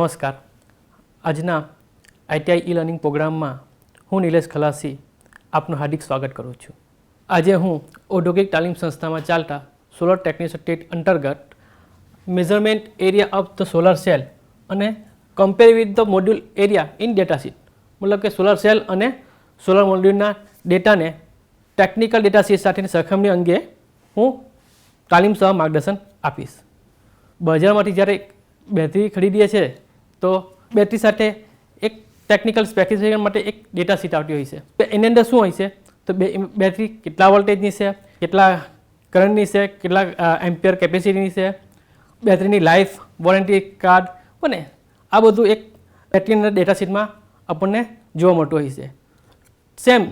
નમસ્કાર. આજના ITI e learning પ્રોગ્રામમાં હું નિલેશ ખલાસી આપનું હાર્દિક સ્વાગત કરું છું. આજે હું ઔદ્યોગિક તાલીમ સંસ્થામાં ચાલતા સોલર ટેકનિશિયન ટેટ અંતર્ગત measurement area of the solar cell અને compare with the module area in datasheet, મતલબ કે સોલર સેલ અને સોલર મોડ્યુલના ડેટાને ટેકનિકલ ડેટાશીટ સાથેની સરખામણી અંગે હું તાલીમ સહ માર્ગદર્શન આપીશ. બજારમાંથી જ્યારે બેટરી ખરીદીએ છીએ તો બેટરી સાથે એક ટેકનિકલ સ્પેસિફિકેશન માટે એક ડેટા શીટ આવતી હોય છે. એની અંદર શું હોય છે તો બેટરી કેટલા વોલ્ટેજની છે, કેટલા કરંટની છે, કેટલા એમ્પિયર કેપેસિટીની છે, બેટરીની લાઈફ, વોરંટી કાર્ડ અને આ બધું એક બેટરીના ડેટા શીટમાં આપણને જોવા મળતું હોય છે. સેમ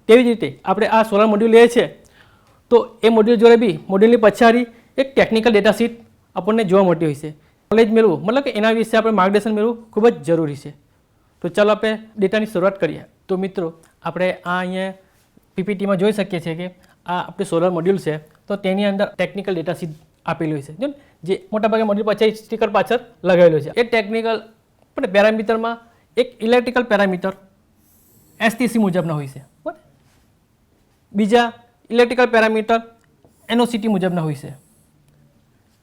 તેવી જ રીતે આપણે આ સોલર મોડ્યુલ લઈએ છીએ તો એ મોડ્યુલ જોડે બી મોડ્યુલની પછાડી એક ટેકનિકલ ડેટા શીટ આપણને જોવા મળતી હોય છે. નોલેજ મેળવવું મતલબ કે એના વિશે આપણે માર્ગદર્શન મેળવવું ખૂબ જ જરૂરી છે. તો ચાલો આપણે ડેટાની શરૂઆત કરીએ. તો મિત્રો આપણે આ અહીંયા પીપીટીમાં જોઈ શકીએ છીએ કે આ આપણે સોલર મોડ્યુલ છે તો તેની અંદર ટેકનિકલ ડેટા શીટ આપેલી હોય છે, જો જે મોટાભાગે મોડ્યુલ પાછળ સ્ટીકર પાછળ લગાવેલું છે. એ ટેકનિકલ પણ પેરામીટરમાં એક ઇલેક્ટ્રિકલ પેરામીટર એસટીસી મુજબના હોય છે, બરાબર. બીજા ઇલેક્ટ્રિકલ પેરામીટર એનઓસીટી મુજબના હોય છે.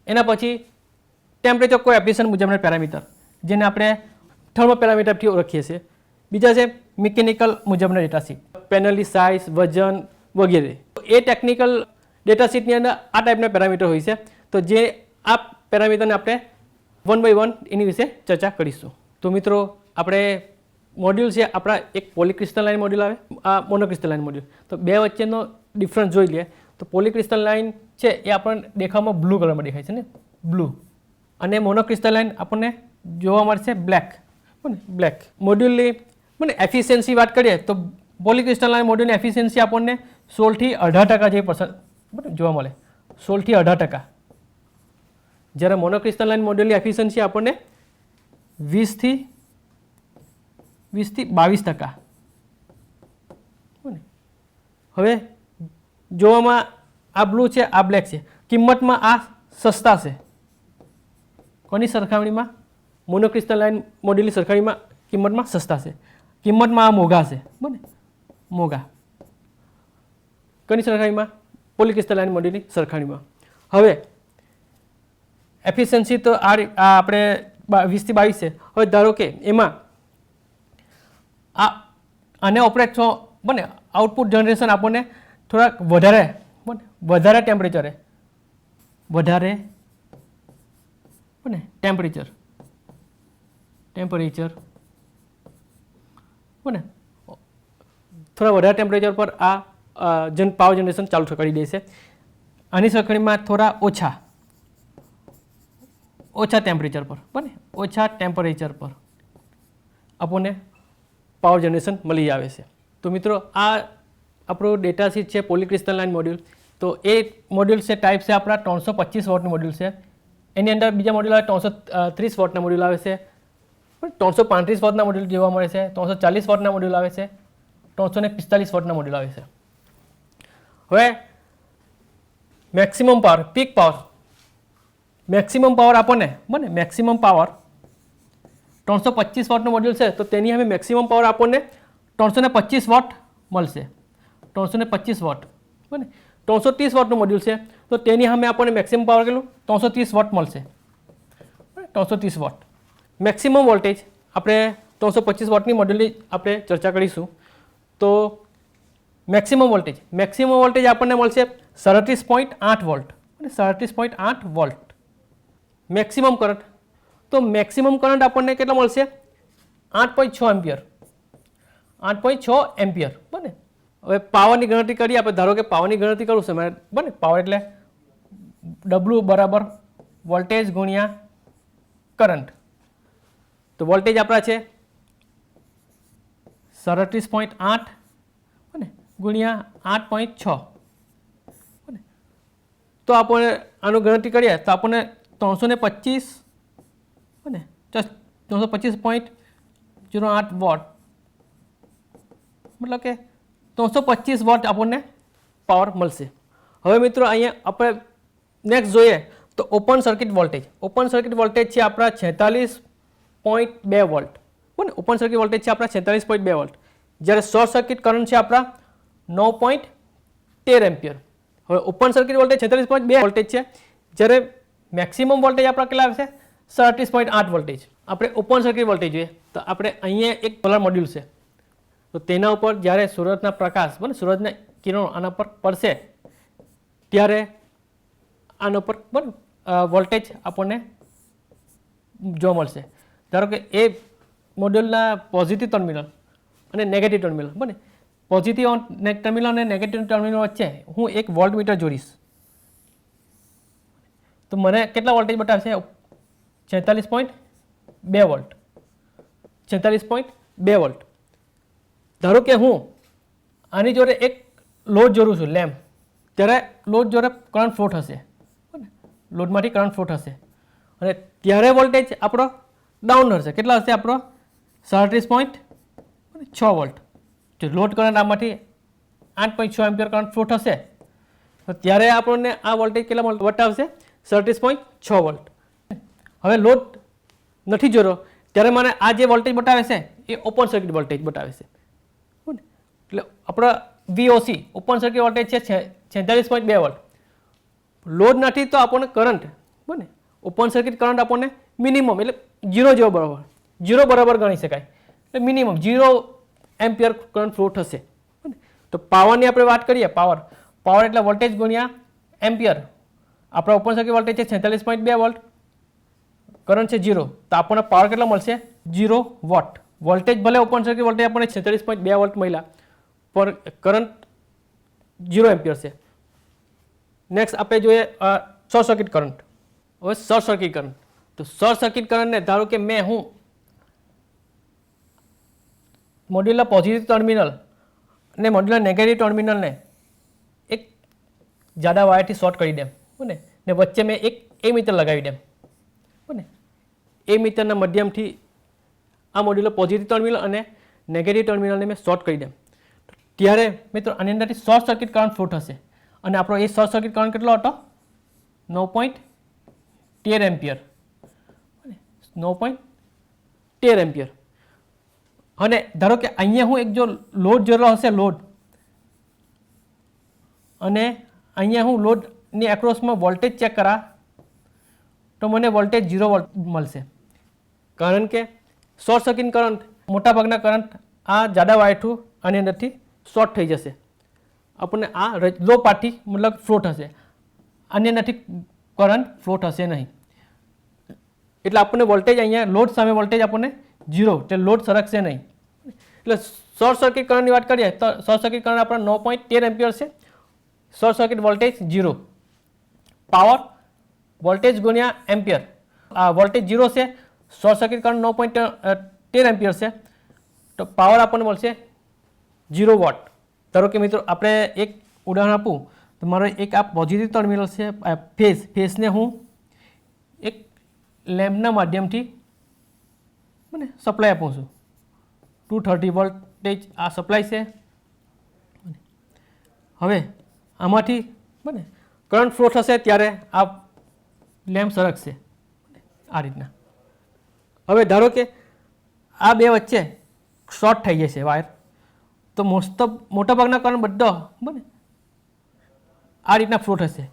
એના પછી ટેમ્પરેચર કોએફિશિયન્ટ મુજબના પેરામીટર જેને આપણે થર્મો પેરામીટરથી ઓળખીએ છીએ. બીજા છે મિકેનિકલ મુજબના ડેટાશીટ, પેનલની સાઇઝ, વજન વગેરે. એ ટેકનિકલ ડેટાશીટની અંદર આ ટાઈપના પેરામીટર હોય છે. તો જે આ પેરામીટરને આપણે વન બાય વન એની વિશે ચર્ચા કરીશું. તો મિત્રો આપણે મોડ્યુલ છે આપણા એક પોલીક્રિસ્ટલાઇન મોડ્યુલ આવે, આ મોનોક્રિસ્ટલાઇન મોડ્યુલ. તો બે વચ્ચેનો ડિફરન્સ જોઈ લઈએ તો પોલીક્રિસ્ટલાઇન છે એ આપણને દેખાવમાં બ્લુ કલરમાં દેખાય છે ને, બ્લુ, અને મોનોક્રિસ્ટલાઇન આપણને જોવા મળશે બ્લેક, બ્લેક. મોડ્યુલની મને એફિશિયન્સી વાત કરીએ તો પોલીક્રિસ્ટલાઇન મોડ્યુલની એફિશિયન્સી આપણને 16 થી 18% જેવી જોવા મળે, 16 થી 18%. જ્યારે મોનોક્રિસ્ટલાઇન મોડ્યુલની એફિશિયન્સી આપણને 20 થી 22%. હવે જોવામાં આ બ્લુ છે, આ બ્લેક છે. કિંમતમાં આ સસ્તા છે. કોની સરખામણીમાં? મોનોક્રિસ્ટલાઇન મોડ્યુલની સરખામણીમાં કિંમતમાં સસ્તા છે. કિંમતમાં આ મોંઘા છે, બરાબર, મોંઘા. કોની સરખામણીમાં? પોલીક્રિસ્ટલાઇન મોડ્યુલની સરખામણીમાં. હવે એફિશિયન્સી તો આ આપણે 20 થી 22 છે. હવે ધારો કે એમાં આને ઓપરેટ બને આઉટપુટ જનરેશન આપણને થોડાક વધારે ટેમ્પરેચરે, વધારે ટેમ્પરેચર બને થોડા વધારે ટેમ્પરેચર પર આ પાવર જનરેશન ચાલુ કરી દે છે. આની સરખામણીમાં થોડા ઓછા ટેમ્પરેચર પર, બને ઓછા ટેમ્પરેચર પર આપણને પાવર જનરેશન મળી આવે છે. તો મિત્રો આ આપણું ડેટા શીટ છે પોલીક્રિસ્ટલાઇન મોડ્યુલ. તો એ મોડ્યુલ છે ટાઈપ છે આપણા 325 વોટનું મોડ્યુલ છે. એની અંદર બીજા મોડ્યુલ આવે 330 વોટના મોડ્યુલ આવે છે, 335 વોટના મોડ્યુલ જોવા મળે છે, 340 વોટના મોડ્યુલ આવે છે, 345 વોટના મોડ્યુલ આવે છે. હવે maximum power, peak power, maximum power આપણને બને મેક્સિમમ પાવર 325 વોટનું મોડ્યુલ છે તો તેની હવે મેક્સિમમ પાવર આપણને 325 વોટ મળશે. 325 વોટ, બને 330 વોટનું મોડ્યુલ છે તો તેની સામે આપણને મેક્સિમમ પાવર કેટલું? 330 વોટ મળશે, 330 વોટ. મેક્સિમમ વોલ્ટેજ આપણે 325 વોટની મોડ્યુલની આપણે ચર્ચા કરીશું. તો મેક્સિમમ વોલ્ટેજ આપણને મળશે 37.8 વોલ્ટ, 37.8 વોલ્ટ. મેક્સિમમ કરંટ, તો મેક્સિમમ કરંટ આપણને કેટલો મળશે? 8.6 એમ્પિયર, 8.6 એમ્પિયર, બને. હવે પાવરની ગણતરી કરીએ આપણે. ધારો કે પાવરની ગણતરી કરું છું મારે, બને. પાવર એટલે W બરાબર વોલ્ટેજ ગુણ્યા કરંટ. તો વોલ્ટેજ આપણા છે 37.8 બને ગુણ્યા 8.6, બને. તો આપણે આનું ગણતરી કરીએ તો આપણને 325 બને 325.08 વોટ, મતલબ કે 325 વોટ આપણને પાવર મળશે. હવે મિત્રો અહીંયા આપણે નેક્સ્ટ જોઈએ તો open circuit voltage. Open circuit voltage છે આપણા 46 46.2 વોલ્ટ, બરાબર. ઓપન સર્કિટ વોલ્ટેજ છે આપણા 46.2 વોલ્ટ, જ્યારે શોર્ટ સર્કિટ કરંટ છે આપણા 9.13 એમ્પિયર. હવે ઓપન સર્કિટ વોલ્ટેજ 46.2 વોલ્ટેજ છે, જ્યારે મેક્સિમમ વોલ્ટેજ આપણા કેટલા આવશે? 37.8 વોલ્ટેજ. આપણે ઓપન સર્કિટ વોલ્ટેજ જોઈએ તો આપણે અહીંયા એક સોલર મોડ્યુલ છે, તો તેના ઉપર જ્યારે સૂરજના પ્રકાશ, બરાબર, સૂરજના કિરણો આના પર પડશે ત્યારે આના ઉપર, બરાબર, વોલ્ટેજ આપણને જોવા મળશે. ધારો કે એ મોડ્યુલના પોઝિટિવ ટર્મિનલ અને નેગેટિવ ટર્મિનલ, બરાબર, પોઝિટિવ ટર્મિનલ અને નેગેટિવ ટર્મિનલ વચ્ચે હું એક વોલ્ટમીટર જોડીશ તો મને કેટલા વોલ્ટેજ બતાવશે? 46.2 વોલ્ટ. 46.2 વોલ્ટ. ધારો કે હું આની જોડે એક લોડ જોડું છું, લેમ્પ, ત્યારે લોડ જોડે કરંટ ફ્લો થશે, લોડમાંથી કરંટ ફ્લો થશે અને ત્યારે વોલ્ટેજ આપણો ડાઉન હશે. કેટલા હશે આપણો? 37.6 વોલ્ટ. જો લોડ કરંટ આમાંથી 8.6 એમ્પિયર કરંટ ફ્લો થશે તો ત્યારે આપણને આ વોલ્ટેજ કેટલા બતાવશે? 37.6 વોલ્ટ. હવે લોડ નથી જોડો ત્યારે મને આ જે વોલ્ટેજ બતાવે છે એ ઓપન સર્કિટ વોલ્ટેજ બતાવે છે. એટલે આપણો VOC ઓપન સર્કિટ વોલ્ટેજ છે 46.2 વોલ્ટ. લોડ નથી તો આપણને કરંટ, બરાબર, ઓપન સર્કિટ કરંટ આપણને મિનિમમ એટલે 0 જેવો બરાબર, 0 બરાબર ગણી શકાય, એટલે મિનિમમ 0 એમ્પિયર કરંટ ફ્લો થશે. તો પાવરની આપણે વાત કરીએ, પાવર એટલે વોલ્ટેજ ગુણ્યા એમ્પિયર. આપણા ઓપન સર્કિટ વોલ્ટેજ છે 46.2 વોલ્ટ, કરંટ છે 0, તો આપણને પાવર કેટલો મળશે? 0 વોટ. વોલ્ટેજ ભલે ઓપન સર્કિટ વોલ્ટેજ આપણને 46.2 વોલ્ટ મળ્યા, પર કરંટ 0 એમ્પિયર છે. નેક્સ્ટ આપણે જોઈએ શોર્ટ સર્કિટ કરંટ. હવે શોર્ટ સર્કિટ કરંટ, તો શોર્ટ સર્કિટ કરંટને ધારો કે હું મોડ્યુલના પોઝિટિવ ટર્મિનલ અને મોડ્યુલના નેગેટિવ ટર્મિનલને એક જાડા વાયરથી શોર્ટ કરી દેમ, બરાબર, ને વચ્ચે મેં એક એમીટર લગાવી દેમ, બરાબર. એમીટરના માધ્યમથી આ મોડ્યુલના પોઝિટિવ ટર્મિનલ અને નેગેટિવ ટર્મિનલને મેં શોર્ટ કરી દેમ, ત્યારે મિત્રો આની અંદરથી શોર્ટ સર્કિટ કરંટ ફ્લો થશે અને આપણો એ શોર્ટ સર્કિટ કરંટ કેટલો હતો? 9.13 એમ્પિયર. 9.13 એમ્પિયર. અને ધારો કે અહીંયા હું એક જો લોડ જોડેલો હશે, લોડ, અને અહીંયા હું લોડની એક્રોસમાં વોલ્ટેજ ચેક કરા તો મને વોલ્ટેજ 0 વોલ્ટ મળશે, કારણ કે શોર્ટ સર્કિટ કરંટ મોટાભાગના કરંટ આ જાડા વાયર થ્રુ આની અંદરથી શોર્ટ થઈ જશે. આપણને આ લો પાર્ટથી મતલબ ફ્લો થશે, આની અંદરથી કરંટ ફ્લો થશે નહીં. એટલે આપણને વોલ્ટેજ અહીંયા લોડ સામે વોલ્ટેજ આપણને 0, એટલે લોડ સરકશે નહીં. એટલે શોર્ટ સર્કિટ કરંટની વાત કરીએ તો શોર્ટ સર્કિટ કરંટ આપણા 9.13 એમ્પિયર છે. Short circuit voltage 0, power voltage ગુણ્યા એમ્પિયર. આ વોલ્ટેજ 0 છે, શોર્ટ સર્કિટ કરંટ 9.13 એમ્પિયર છે, તો પાવર આપણને મળશે 0 વોટ. ધારો કે મિત્રો આપણે એક ઉદાહરણ આપું તો મારો એક આ પોઝિટિવ ટર્મિનલ છે, ફેસને હું એક લેમ્પના માધ્યમથી મને સપ્લાય આપું છું. 230 વોલ્ટેજ આ સપ્લાય છે. હવે આમાંથી બને કરંટ ફ્લો થશે ત્યારે આ લેમ્પ સરકશે આ રીતના. હવે ધારો કે આ બે વચ્ચે શોર્ટ થઈ જશે વાયર, તો મોટાભાગના કરંટ બધો, બને, આ રીતના ફ્લો થશે,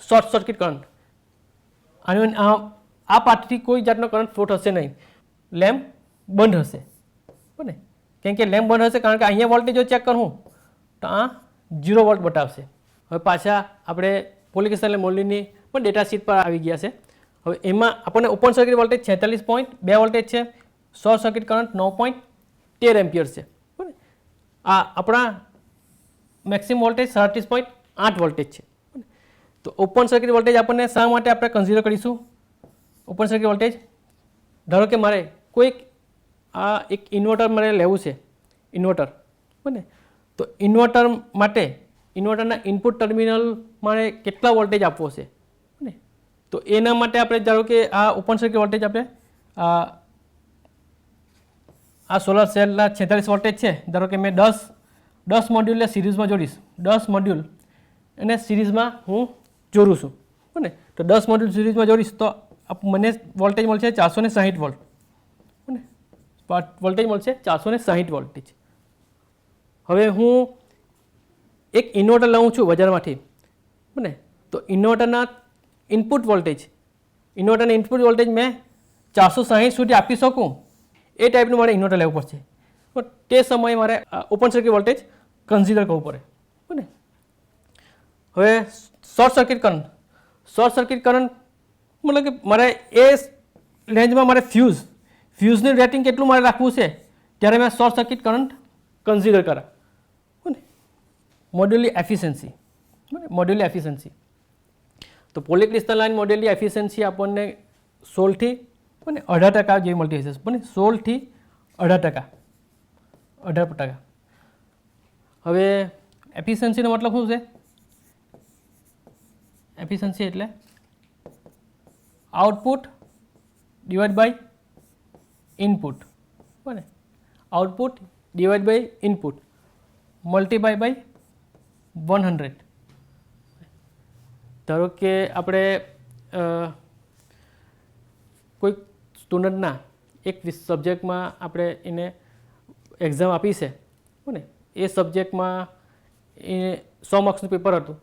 શોર્ટ સર્કિટ કરંટ. આ પાર્ટથી કોઈ જાતનો કરંટ ફ્લો થશે નહીં, લેમ્પ બંધ હશે, બને, કેમ કે લેમ્પ બંધ હશે, કારણ કે અહીંયા વોલ્ટેજ જો ચેક કરું તો આ 0 વોલ્ટ બતાવશે. હવે પાછા આપણે પોલિક્રિસ્ટલ મોડ્યુલની પણ ડેટા શીટ પર આવી ગયા છે. હવે એમાં આપણને ઓપન સર્કિટ વોલ્ટેજ 46.2 વોલ્ટેજ છે, શોર્ટ સર્કિટ કરંટ 9.13 એમ્પિયર છે, બરાબર. આ આપણા મેક્સિમમ વોલ્ટેજ 37.8 વોલ્ટેજ છે. તો ઓપન સર્કિટ વોલ્ટેજ આપણને શા માટે આપણે કન્સિડર કરીશું? ઓપન સર્કિટ વોલ્ટેજ, ધારો કે મારે કોઈક આ એક ઇન્વર્ટર મારે લેવું છે, ઇન્વર્ટર, બરાબર. તો ઇન્વર્ટર માટે ઇન્વર્ટરના ઇનપુટ ટર્મિનલ મારે કેટલા વોલ્ટેજ આપવો છે, બરાબર. તો એના માટે આપણે ધારો કે આ ઓપન સર્કિટ વોલ્ટેજ આપણે આ સોલર સેલના 46 વોલ્ટેજ છે, ધારો કે મેં 10 મોડ્યુલને સિરીઝમાં જોડીશ, 10 મોડ્યુલ અને સિરીઝમાં હું જોડું છું, બરાબર. તો 10 મોડ્યુલ સિરીઝમાં જોડીશ તો મને વોલ્ટેજ મળશે 460 વોલ્ટ, બરાબર. વોલ્ટેજ મળશે 460 વોલ્ટેજ. હવે હું એક ઇન્વર્ટર લઉં છું બજારમાંથી, બને તો ઇન્વર્ટરના ઇનપુટ વોલ્ટેજ મેં 460 સુધી આપી શકું એ ટાઈપનું મારે ઇન્વર્ટર લેવું પડશે. પણ તે સમયે મારે ઓપન સર્કિટ વોલ્ટેજ કન્સિડર કરવું પડે. બને હવે શોર્ટ સર્કિટ કરંટ મતલબ કે મારે એ રેન્જમાં મારે ફ્યુઝનું રેટિંગ કેટલું મારે રાખવું છે ત્યારે મેં શોર્ટ સર્કિટ કરંટ કન્સિડર કરા. મોડ્યુલની એફિશિયન્સી તો પોલીક્રિસ્ટલાઇન મોડેલની એફિશિયન્સી આપણને 16 થી 18% જેવી મળતી હશે. પણ 16 થી 18%. હવે એફિશિયન્સીનો મતલબ શું છે? એફિશિયન્સી એટલે આઉટપુટ ડિવાઇડ બાય ઇનપુટ. બને output divide by input multiply by 100. ધારો કે આપણે કોઈ સ્ટુડન્ટના એક સબ્જેક્ટમાં આપણે એને એક્ઝામ આપી છે, ને એ સબ્જેક્ટમાં એ 100 માર્ક્સનું પેપર હતું.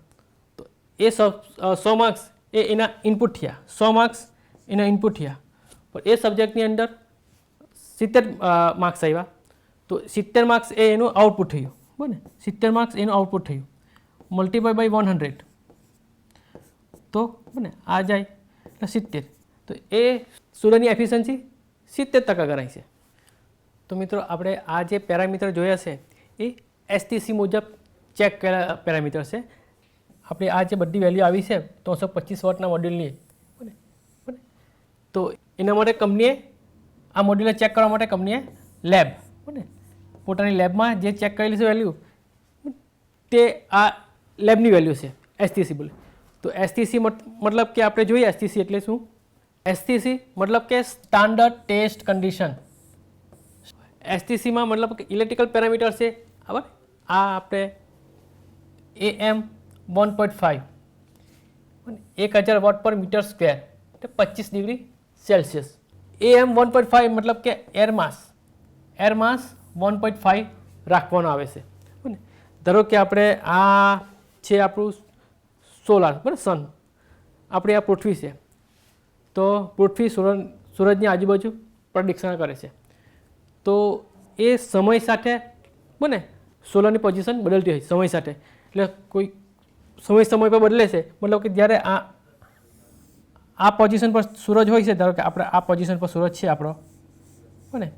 તો એ 100 માર્ક્સ એ એના ઇનપુટ થયા, 100 માર્ક્સ એના ઇનપુટ થયા. પણ એ સબ્જેક્ટની અંદર 70 માર્ક્સ આવ્યા, તો 70 માર્ક્સ એ એનું આઉટપુટ થયું. બને 70 માર્ક્સ એનું આઉટપુટ થયું મલ્ટીપ્લાય બાય 100 તો બને આ જાય એટલે 70. તો એ સ્ટુડન્ટની એફિશિયન્સી 70% ગણાય છે. તો મિત્રો આપણે આ જે પેરામીટર જોયા છે એ STC મુજબ ચેક કરેલા પેરામીટર છે. આપણે આ જે બધી વેલ્યુ આવી છે 325 વોટના મોડ્યુલની, બને તો એના માટે કંપનીએ આ મોડ્યુલને ચેક કરવા માટે કંપનીએ લેબ, બને પોતાની લેબમાં જે ચેક કરેલી છે વેલ્યુ તે આ લેબની વેલ્યુ છે STC બોલે. તો STC મતલબ કે આપણે જોઈએ STC એટલે શું? STC મતલબ કે સ્ટાન્ડર્ડ ટેસ્ટ કન્ડિશન. STCમાં મતલબ કે ઇલેક્ટ્રિકલ પેરામીટર છે. બરાબર, આ આપણે AM 1.5 1000 વોટ પર મીટર સ્ક્વેર એટલે 25 ડિગ્રી સેલ્સિયસ. AM 1.5 મતલબ કે એર માસ 1.5 રાખવાનો આવે છે. ધારો કે આપણે આ છે આપણું સોલાર, બરાબર, સન. આપણે આ પૃથ્વી છે, તો પૃથ્વી સૂરજની આજુબાજુ પ્રદક્ષિણા કરે છે. તો એ સમય સાથે બને સોલારની પોઝિશન બદલતી હોય સમય સાથે. એટલે કોઈ સમય પર બદલે છે, મતલબ કે જ્યારે આ પોઝિશન પર સૂરજ હોય છે, ધારો કે આપણે આ પોઝિશન પર સૂરજ છે આપણો, બને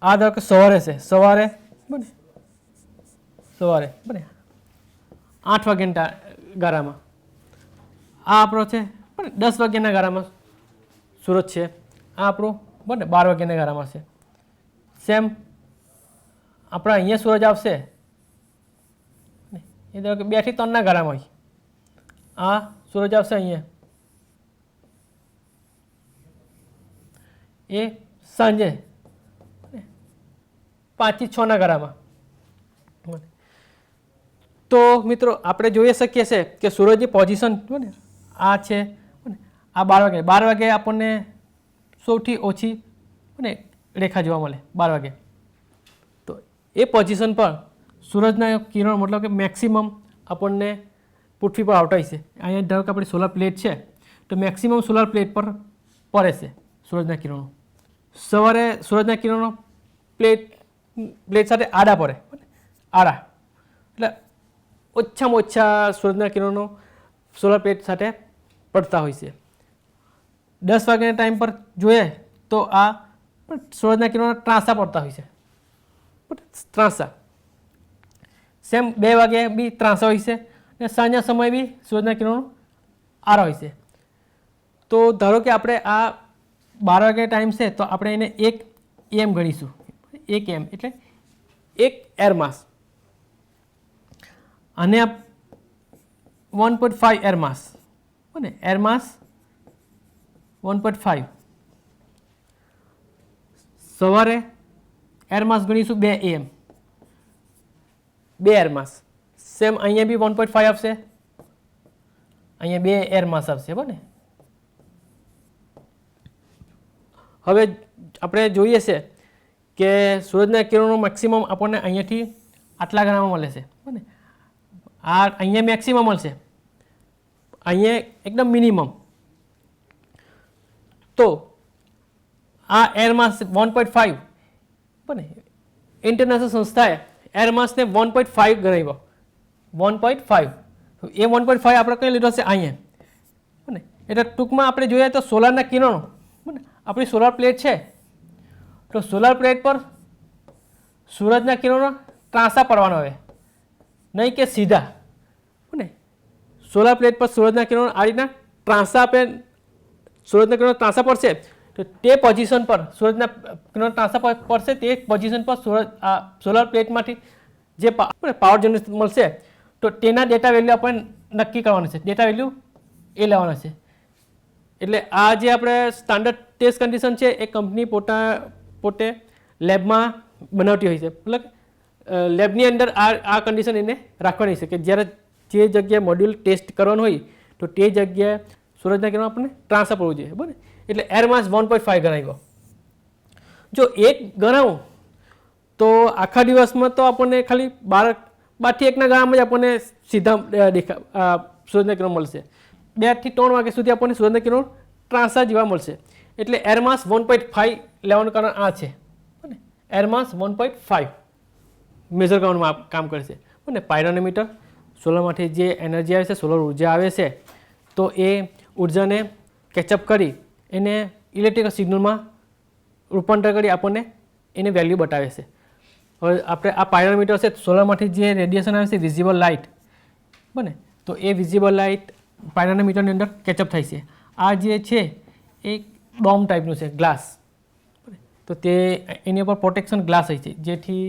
આ ધારો કે સવારે છે, સવારે બને 8 વાગ્યાના ગાળામાં આ આપણો છે, બને 10 વાગ્યાના ગાળામાં સૂરજ છે. આ આપણું બને 12 વાગ્યાના ગાળામાં છે. સેમ આપણા અહીંયા સૂરજ આવશે એ ધારો કે 2 થી 3ના ગાળામાં હોય. આ સૂરજ આવશે અહીંયા એ સાંજે 5 થી 6ના ગાળામાં. તો મિત્રો આપણે જોઈ શકીએ છીએ કે સૂરજની પોઝિશન આ છે, આ 12 વાગે આપણને સૌથી ઓછી રેખા જોવા મળે 12 વાગે. તો એ પોઝિશન પર સૂરજના કિરણ મતલબ કે મેક્સિમમ આપણને પૃથ્વી પર આવતા છે. અહીંયા ધારો કે આપણી સોલાર પ્લેટ છે, તો મેક્સિમમ સોલાર પ્લેટ પર પડે છે સૂરજના કિરણો. સવારે સૂરજના કિરણો પ્લેટ સાથે આડા પડે, આડા એટલે ઓછામાં ઓછા સૂરજના કિરણો સોલાર પ્લેટ સાથે પડતા હોય છે. 10 વાગ્યાના ટાઈમ પર જોઈએ તો આ સૂરજના કિરણો ત્રાંસા પડતા હોય છે, ત્રાંસા. સેમ 2 વાગે બી ત્રાંસા હોય છે અને સાંજના સમયે બી સૂરજના કિરણો આરા હોય છે. તો ધારો કે આપણે આ 12 વાગ્યા ટાઈમ છે, તો આપણે એને 1 AM ગણીશું. 1 AM એટલે 1 એર માસ અને 1.5 એર માસ, બને એર માસ 1.5. સવારે એર માસ ગણીશું 2 AM, 2 એર માસ. સેમ અહીંયા બી 1.5 આવશે, અહીંયા 2 એર માસ આવશે. બને હવે આપણે જોઈએ છે કે સૂરજના કિરણો મેક્સિમમ આપણને અહીંયાથી આટલા ગણામાં મળે છે બરાબર. આ અહીંયા મેક્સિમમ મળશે, અહીંયા એકદમ મિનિમમ. તો આ એર માસ 1.5 બને ઇન્ટરનેશનલ સંસ્થાએ એર માસને 1.5 ગણાવ્યો. 1.5 એ 1.5 આપણે કઈ લીધો છે અહીંયા બને. એટલે ટૂંકમાં આપણે જોઈએ તો સોલારના કિરણો બને આપણી સોલાર પ્લેટ છે, તો સોલાર પ્લેટ પર સૂરજના કિરણો ત્રાંસા પડવાનો આવે, નહીં કે સીધા બને. સોલાર પ્લેટ પર સૂરજના કિરણો આ રીતના ત્રાંસા આપણે સૂરજના કિરણો ત્રાંસા પડશે, તો તે પોઝિશન પર સૂરજના કિરણો ત્રાંસા પડશે, તે પોઝિશન પર સોલાર પ્લેટમાંથી જે પાવર જનરેટ મળશે તો તેના ડેટા વેલ્યુ આપણે નક્કી કરવાનું છે, ડેટા વેલ્યુ એ લેવાના છે. એટલે આ જે આપણે સ્ટાન્ડર્ડ ટેસ્ટ કન્ડિશન છે એ કંપની પોતે લેબમાં બનાવતી હોય છે. મતલબ લેબની અંદર આ કન્ડિશન એને રાખવાની છે કે જ્યારે જે જગ્યાએ મોડ્યુલ ટેસ્ટ કરવાનું હોય તો તે જગ્યાએ સૂરજના કિરણો આપણને ટ્રાન્સફર કરવું જોઈએ બરાબર. એટલે એર માસ 1.5 ગણાવ્યો. જો 1 ગણાવું તો આખા દિવસમાં તો આપણને ખાલી 12 થી 1ના ગાળામાં જ આપણને સીધા સૂરજના કિરણો મળશે. 2 થી 3 વાગ્યા સુધી આપણને સૂરજના કિરણો ટ્રાન્સફર જેવા મળશે. એટલે એર માસ 1.5 લેવાનું કારણ આ છે. એર માસ 1.5 મેજર કરવાનું કામ કરશે. અને પાયરોનોમીટર સોલરમાંથી જે એનર્જી આવે છે, સોલર ઉર્જા આવે છે, તો એ ઉર્જાને કેચઅપ કરી એને ઇલેક્ટ્રિકલ સિગ્નલમાં રૂપાંતર કરી આપણને એને વેલ્યુ બતાવે છે. હવે આપણે આ પાયરોમીટર છે, સોલરમાંથી જે રેડિયેશન આવે છે વિઝિબલ લાઇટ બને, તો એ વિઝિબલ લાઇટ પાયરોમીટરની અંદર કેચઅપ થાય છે. આ જે છે એ ડોમ ટાઈપનું છે, ગ્લાસ, તો તે એની ઉપર પ્રોટેક્શન ગ્લાસ હોય છે, જેથી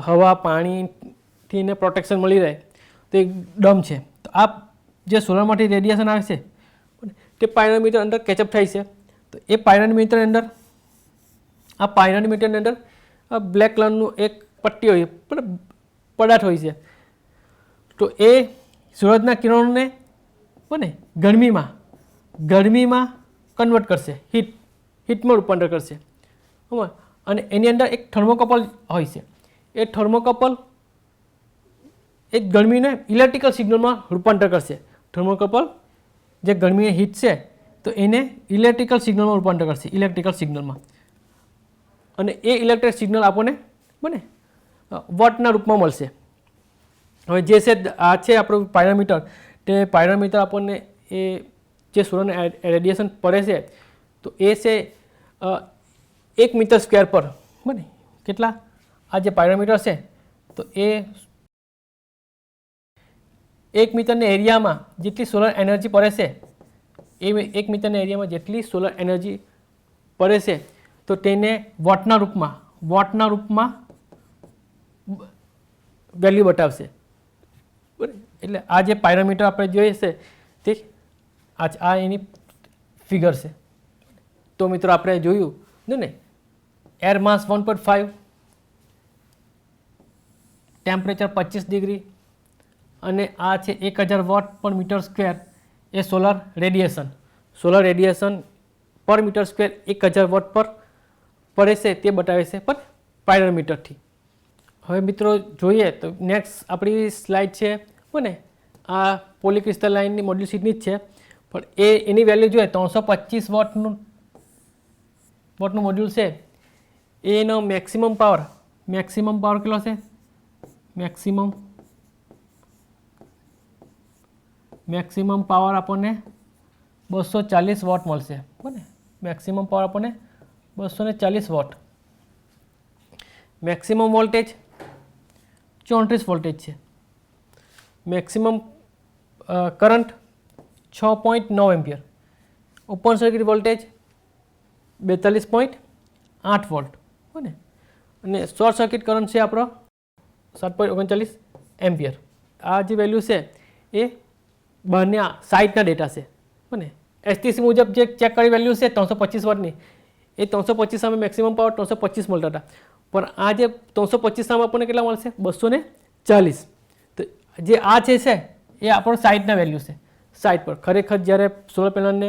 હવા પાણીથી એને પ્રોટેક્શન મળી રહે. તો એક ડમ છે. તો આ જે સોલરમાંથી રેડિયેશન આવે છે તે પાયરોમીટર અંદર કેચઅપ થાય છે. તો એ પાયરોમીટરની અંદર આ પાયરોમીટરની અંદર બ્લેક કલરનું એક પટ્ટી હોય, પદાર્થ હોય છે. તો એ સૂરજના કિરણોને બને ગરમીમાં કન્વર્ટ કરશે, હીટમાં રૂપાંતર કરશે. અને એની અંદર એક થર્મોકપલ હોય છે. એ થર્મોકપલ એ ગરમીને ઇલેક્ટ્રિકલ સિગ્નલમાં રૂપાંતર કરશે. થર્મોકપલ જે ગરમીની હીટ છે તો એને ઇલેક્ટ્રિકલ સિગ્નલમાં રૂપાંતર કરશે, ઇલેક્ટ્રિકલ સિગ્નલમાં. અને એ ઇલેક્ટ્રિક સિગ્નલ આપણને બને વોટના રૂપમાં મળશે. હવે જે છે આ છે આપણું પાયરોમીટર, તે પાયરોમીટર આપણને એ જે સૂર્યનું રેડિયેશન પડે છે તો એ છે 1 મીટર સ્ક્વેર પર બને કેટલા આ જે પાયરોમીટર છે તો એ 1 મીટરના એરિયામાં જેટલી સોલર એનર્જી પડે છે, એ 1 મીટરના એરિયામાં જેટલી સોલર એનર્જી પડે છે તો તેને વોટના રૂપમાં વેલ્યુ બતાવશે. એટલે આ જે પાયરોમીટર આપણે જોઈએ છે તે આ એની ફિગર છે. તો મિત્રો આપણે જોયું ને એર માસ 1.5, ટેમ્પરેચર 25 ડિગ્રી, અને આ છે 1000 વોટ પર મીટર સ્ક્વેર એ સોલર રેડિયેશન પર મીટર સ્ક્વેર 1000 વોટ પર પડે છે તે બતાવે છે પણ પાયરોમીટરથી. હવે મિત્રો જોઈએ તો નેક્સ્ટ આપણી સ્લાઇડ છે બને આ પોલીક્રિસ્ટલાઇનની મોડ્યુલ શીટની જ છે, પણ એની વેલ્યુ જોઈએ 325 વોટનું મોડ્યુલ છે. એનો મેક્સિમમ પાવર કેટલો છે? મેક્સિમમ પાવર આપણને 240 વોટ મળશે બને. મેક્સિમમ પાવર આપણને 240 વોટ. મેક્સિમમ વોલ્ટેજ 34 વોલ્ટેજ છે. Maximum current 6.9 ampere. Open circuit voltage 42.8 volt બને. અને શોર્ટ સર્કિટ કરંટ છે આપણો 7.39 એમ્પિયર. આ જે વેલ્યુ છે એ બહારની સાઇટના ડેટા છે બને. એસટીસી મુજબ જે ચેક કરી વેલ્યુ છે 325 વોટની, એ 325 સામે મેક્સિમમ પાવર 325 મળતા હતા, પણ આ જે 325 સામે આપણને કેટલા મળશે? 240. તો જે આ છે એ આપણો સાઇટના વેલ્યુ છે. સાઇટ પર ખરેખર જ્યારે સોલર પેનલને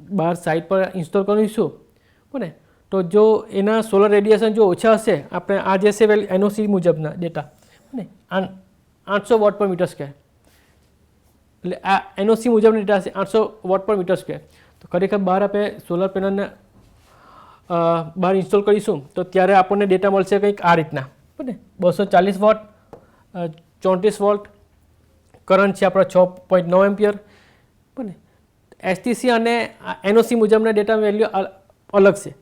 બહાર સાઇટ પર ઇન્સ્ટોલ કરીશું બને તો જો એના સોલર રેડિયેશન જો ઓછા હશે, આપણે આ જે છે વેલ્યુ એનઓસી મુજબના ડેટા ને 800 વોટ પર મીટર સ્ક્વેર, એટલે આ એનઓસી મુજબના ડેટા છે 800 વોટ પર મીટર સ્ક્વેર. તો ખરેખર બહાર આપણે સોલર પેનલને બહાર ઇન્સ્ટોલ કરીશું તો ત્યારે આપણને ડેટા મળશે કંઈક આ રીતના, બને 240 વોટ, 34 વોલ્ટ, કરંટ છે આપણા 6.9 એમ્પિયર. બને એસટીસી અને એનઓસી મુજબના ડેટા વેલ્યુ અલગ છે,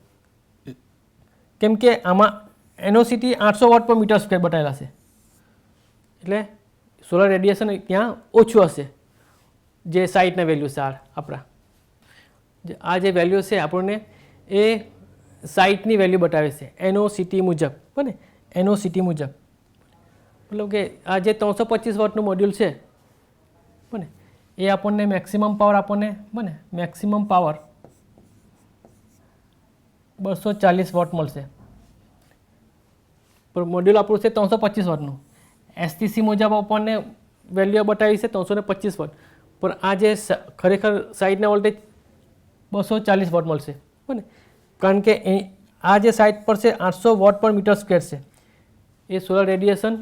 કેમ કે આમાં એનઓસીથી 800 વોટ પર મીટર સ્ક્વેર બતાવેલા છે, એટલે સોલર રેડિયેશન ત્યાં ઓછું હશે. જે સાઇટના વેલ્યુ છે આપણા આ જે વેલ્યુ છે આપણને એ સાઇટની વેલ્યુ બતાવે છે એનઓસીટી મુજબ. બને એનઓસીટી મુજબ મતલબ કે આ જે 325 વોટનું મોડ્યુલ છે, બને એ આપણને મેક્સિમમ પાવર આપણને બને મેક્સિમમ પાવર 240 વોટ મળશે. પણ મોડ્યુલ આપણું છે 325 વોટનું, એસટીસી મુજબ આપણને વેલ્યુ બતાવી છે 325 વોટ, પણ આ જે ખરેખર સાઇટના વોલ્ટેજ 240 વોટ મળશે. બને કારણ કે આ જે સાઇટ પર છે 800 વોટ પર મીટર સ્ક્વેર છે, એ સોલર રેડિયેશન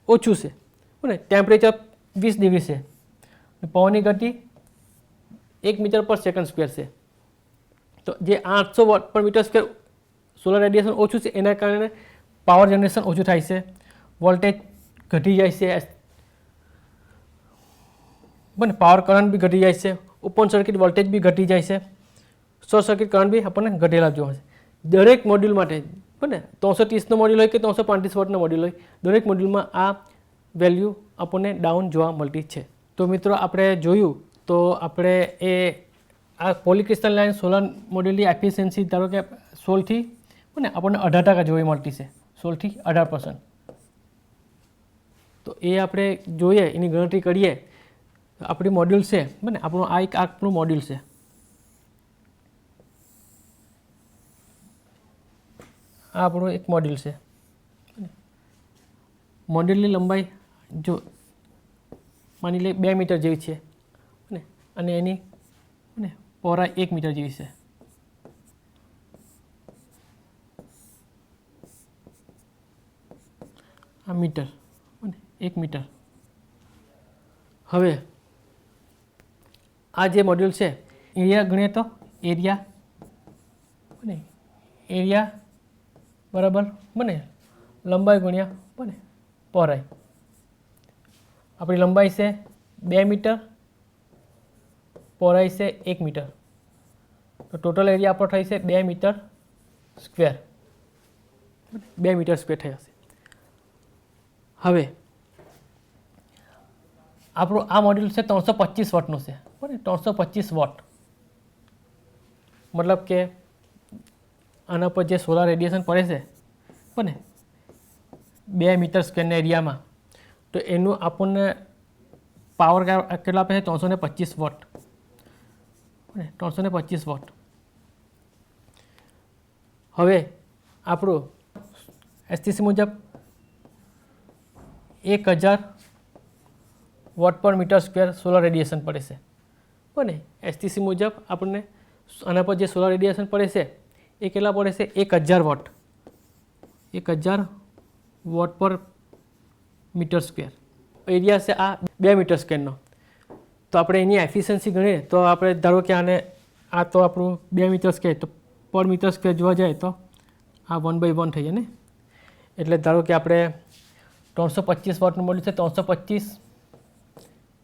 ઓછું છે. બને ટેમ્પરેચર 20 ડિગ્રી છે, પવનની ગતિ 1 મીટર પર સેકન્ડ સ્ક્વેર છે. તો જે 800 વોટ પર મીટર સ્ક્વેર સોલર રેડિયેશન ઓછું છે એના કારણે પાવર જનરેશન ઓછું થાય છે, વોલ્ટેજ ઘટી જાય છે, બને પાવર કરંટ બી ઘટી જાય છે, ઓપન સર્કિટ વોલ્ટેજ બી ઘટી જાય છે, શોર્ટ સર્કિટ કરંટ બી આપણને ઘટેલા જોવા છે. દરેક મોડ્યુલ માટે બને 330નો મોડ્યુલ હોય કે 335 વોટનો મોડ્યુલ હોય, દરેક મોડ્યુલમાં આ વેલ્યુ આપણને ડાઉન જોવા મળતી છે. તો મિત્રો આપણે જોયું તો આપણે એ આ પોલીક્રિસ્ટલાઇન સોલર મોડ્યુલની એફિશિયન્સી ધારો કે 16થી બને આપણને 18% જોવા મળતી છે, 16થી 18%. તો એ આપણે જોઈએ એની ગણતરી કરીએ આપણી મોડ્યુલ છે, બને આપણું આ એક આપણું મોડ્યુલ છે. આ આપણું એક મોડ્યુલ છે. મોડ્યુલની લંબાઈ જો માની લે 2 મીટર જેવી છે, અને એની પહોળાઈ 1 મીટર જેવી છે. આ મીટર 1 મીટર. હવે આ જે મોડ્યુલ છે એરિયા ગણીએ તો એરિયા બને એરિયા બરાબર બને લંબાઈ ગુણ્યા બને પહોળાઈ. આપણી લંબાઈ છે 2 મીટર, પહોળાઈ છે 1 મીટર, તો ટોટલ એરિયા આપણો થાય છે 2 મીટર સ્ક્વેર. 2 મીટર સ્ક્વેર થઈ હશે. હવે આપણું આ મોડ્યુલ છે 325 વોટનું છે, બરાબર 325 વોટ, મતલબ કે આના પર જે સોલાર રેડિયેશન પડે છે બને 2 મીટર સ્ક્વેરના એરિયામાં, તો એનું આપણને પાવર કેટલા આપે છે 325 વોટ, 325 વોટ. હવે આપણું એસટીસી મુજબ 1000 વોટ પર મીટર સ્ક્વેર સોલર રેડિયેશન પડે છે. બને એસટીસી મુજબ આપણને આના પર જે સોલર રેડિયેશન પડે છે એ કેટલા પડે છે 1000 વોટ, 1000 વોટ પર મીટર સ્ક્વેર. એરિયા છે આ 2 મીટર સ્ક્વેરનો. તો આપણે એની એફિશિયન્સી ગણીએ તો આપણે ધારો કે આને આ તો આપણું 2 મીટર સ્ક્વેર, તો પર મીટર સ્ક્વેર જોવા જાય તો આ 1/1 થઈ જાય ને. એટલે ધારો કે આપણે 325 વોટનું મોડ્યુલ છે, 325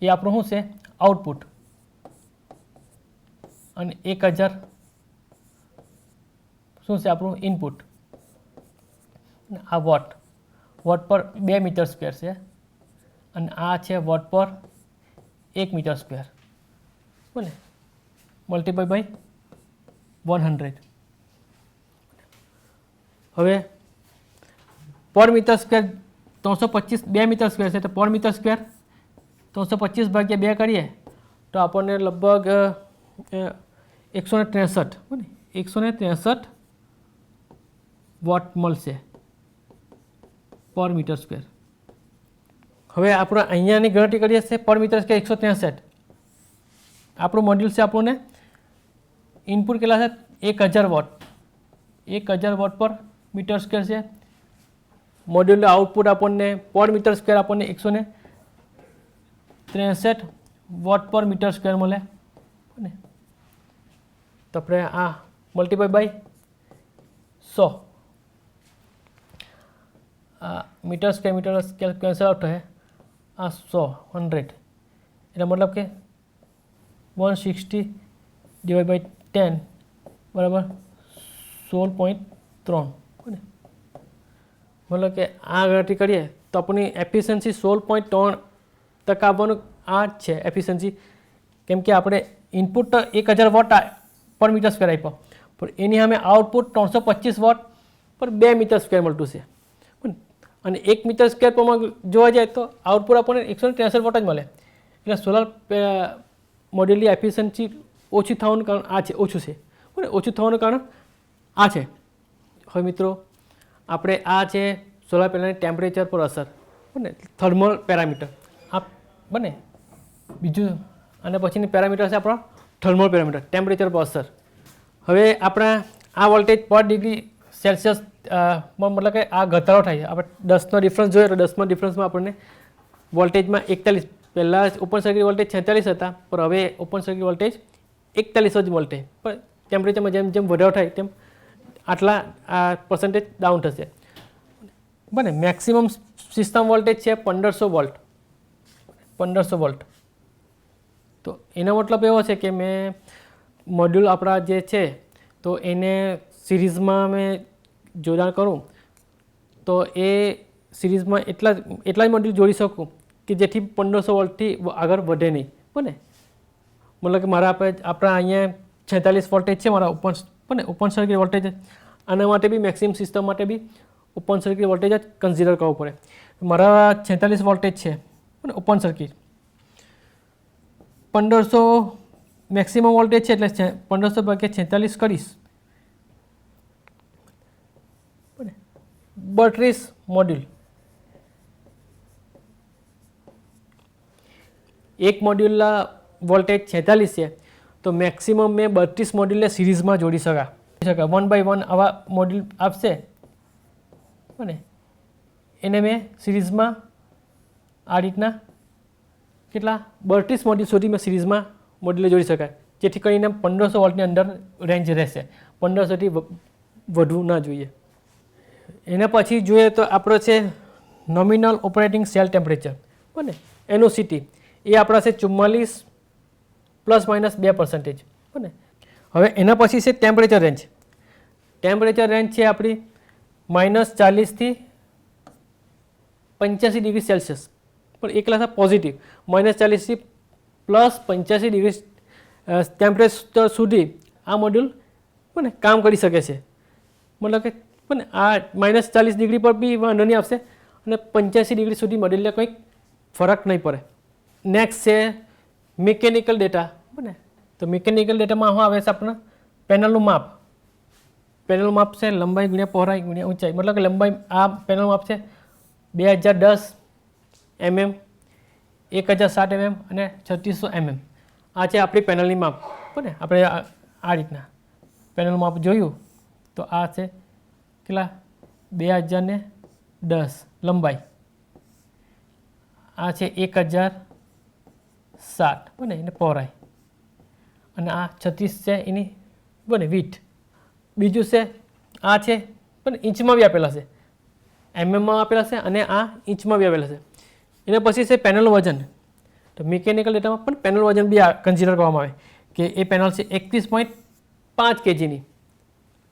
એ આપણું શું છે આઉટપુટ, અને 1000 શું છે આપણું ઇનપુટ. આ વોટ પર 2 મીટર સ્ક્વેર છે, અને આ છે વોટ પર 1 મીટર સ્ક્વેર, બને મલ્ટીપ્લાય બાય 100. હવે પર મીટર સ્ક્વેર 325 2 મીટર સ્ક્વેર છે, તો પર મીટર સ્ક્વેર 325 ભાગ્યા 2 કરીએ તો આપણને લગભગ 163 બને 163 વોટ મળશે પર મીટર સ્ક્વેર. હવે આપણે અહીંયાની ગણતરી કરીએ છીએ પર મીટર સ્ક્વેર 163. આપણું મોડ્યુલ છે આપણને ઇનપુટ કેટલા છે 1000 વોટ, 1000 વોટ પર મીટર સ્ક્વેર છે. મોડ્યુલનું આઉટપુટ આપણને પર મીટર સ્ક્વેર આપણને 163 વોટ પર મીટર સ્ક્વેર મળે ને. તો આપણે આ multiply by 100 metre square cancel out થાય. આ 100 એનો મતલબ કે 160 ડિવાઇડ બાય 10 બરાબર 16.3. મતલબ કે આ ગણતરી કરીએ તો આપણી એફિશિયન્સી 16.3% આવવાનું આ જ છે એફિશિયન્સી. કેમ કે આપણે ઇનપુટ તો 1000 વોટ પર મીટર સ્ક્વેર આપ્યો, પણ એની સામે આઉટપુટ 325 વોટ પર 2 મીટર સ્ક્વેર મળતું છે. અને 1 મીટર સ્ક્વેર પર જોવા જાય તો આઉટપુટ આપણને 163 વોટ જ મળે. એટલે સોલાર મોડ્યુલની એફિશિયન્સી ઓછી થવાનું કારણ આ છે, ઓછું છે. ઓછું થવાનું કારણ આ છે. હવે મિત્રો આપણે આ છે સોલાર પેનલની ટેમ્પરેચર પર અસર, બને થર્મલ પેરામીટર આ બને. બીજું અને પછીની પેરામીટર છે આપણો થર્મલ પેરામીટર, ટેમ્પરેચર પર અસર. હવે આપણા આ વોલ્ટેજ પર ડિગ્રી સેલ્સિયસ મતલબ કે આ ઘટાડો થાય છે. આપણે 10નો ડિફરન્સ જોઈએ તો 10માં ડિફરન્સમાં આપણને વોલ્ટેજમાં 41, પહેલાં ઓપન સર્કિટ વોલ્ટેજ 46 હતા, પણ હવે ઓપન સર્કિટ વોલ્ટેજ 41 જ વોલ્ટેજ. પણ ટેમ્પરેચરમાં જેમ જેમ વધારો થાય તેમ આટલા પર્સન્ટેજ ડાઉન થશે. બને મેક્સિમમ સિસ્ટમ વોલ્ટેજ છે 1500 વોલ્ટ. 1500 વોલ્ટ. તો એનો મતલબ એવો છે કે મેં મોડ્યુલ આપણા જે છે તો એને સિરીઝમાં મેં જોડાણ કરું તો એ સિરીઝમાં એટલા જ મોડ્યુલ જોડી શકું કે જેથી 1500 વોલ્ટથી આગળ વધે નહીં. બને મતલબ કે મારા આપણા અહીંયા 46 વોલ્ટેજ છે મારા ઓપન સર્કિટ વોલ્ટેજ. આના માટે બી મેક્સિમમ સિસ્ટમ માટે બી ઓપન સર્કિટ વોલ્ટેજ જ કન્સિડર કરવું પડે. મારા 46 વોલ્ટેજ છે બને ઓપન સર્કિટ. 1500 મેક્સિમમ વોલ્ટેજ છે એટલે 1500 ભાગ્યા 46 કરીશ. 32 મોડ્યુલ. એક મોડ્યુલના વોલ્ટેજ 46 છે તો મેક્સિમમ મેં 32 મોડ્યુલને સિરીઝમાં જોડી શકા 1 બાય 1 આવા મોડ્યુલ આપશે અને એને મેં સિરીઝમાં આ રીતના કેટલા 32 મોડ્યુલ સુધી મેં સિરીઝમાં મોડ્યુલે જોડી શકાય, જેથી કરીને 1500 વોલ્ટની અંદર રેન્જ રહેશે. 1500થી વધવું ના જોઈએ. એના પછી જોઈએ તો આપણો છે નોમિનલ ઓપરેટિંગ સેલ ટેમ્પરેચર બને NOCT. એ આપણા છે 44 ±2%. બને હવે એના પછી છે ટેમ્પરેચર રેન્જ. ટેમ્પરેચર રેન્જ છે આપણી -40 થી 85 ડિગ્રી સેલ્સિયસ, પણ એક ક્લાસ પોઝિટિવ. -40 થી +85 ડિગ્રી ટેમ્પરેચર સુધી આ મોડ્યુલ બને કામ કરી શકે છે. મતલબ કે બને આ -40 ડિગ્રી પર બી વાંધો નહીં આવશે અને 85 ડિગ્રી સુધી મોડ્યુલને કંઈક ફરક નહીં પડે. નેક્સ્ટ છે મિકેનિકલ ડેટા. બને તો મિકેનિકલ ડેટામાં શું આવે છે આપણા પેનલનું માપ. પેનલનું માપ છે લંબાઈ ગુણ્યા પહોળાઈ ગુણ્યા ઊંચાઈ. મતલબ કે લંબાઈ આ પેનલનું માપ છે 2010 mm, 1060 mm અને 3600 mm. આ છે આપણી પેનલની માપ. બને આપણે આ રીતના પેનલનું માપ જોયું તો આ છે કેટલા 2010 લંબાઈ. આ છે 1060 બને એને પહોળાઈ અને આ 36 છે એની બને વીથ. બીજું છે આ છે પણ ઇંચમાં બી આપેલા છે, mmમાં આપેલા છે અને આ ઇંચમાં બી આપેલા છે. એના પછી છે પેનલનું વજન. તો મિકેનિકલ ડેટામાં પણ પેનલ વજન બી કન્સિડર કરવામાં આવે કે એ પેનલ છે 31.5 kgની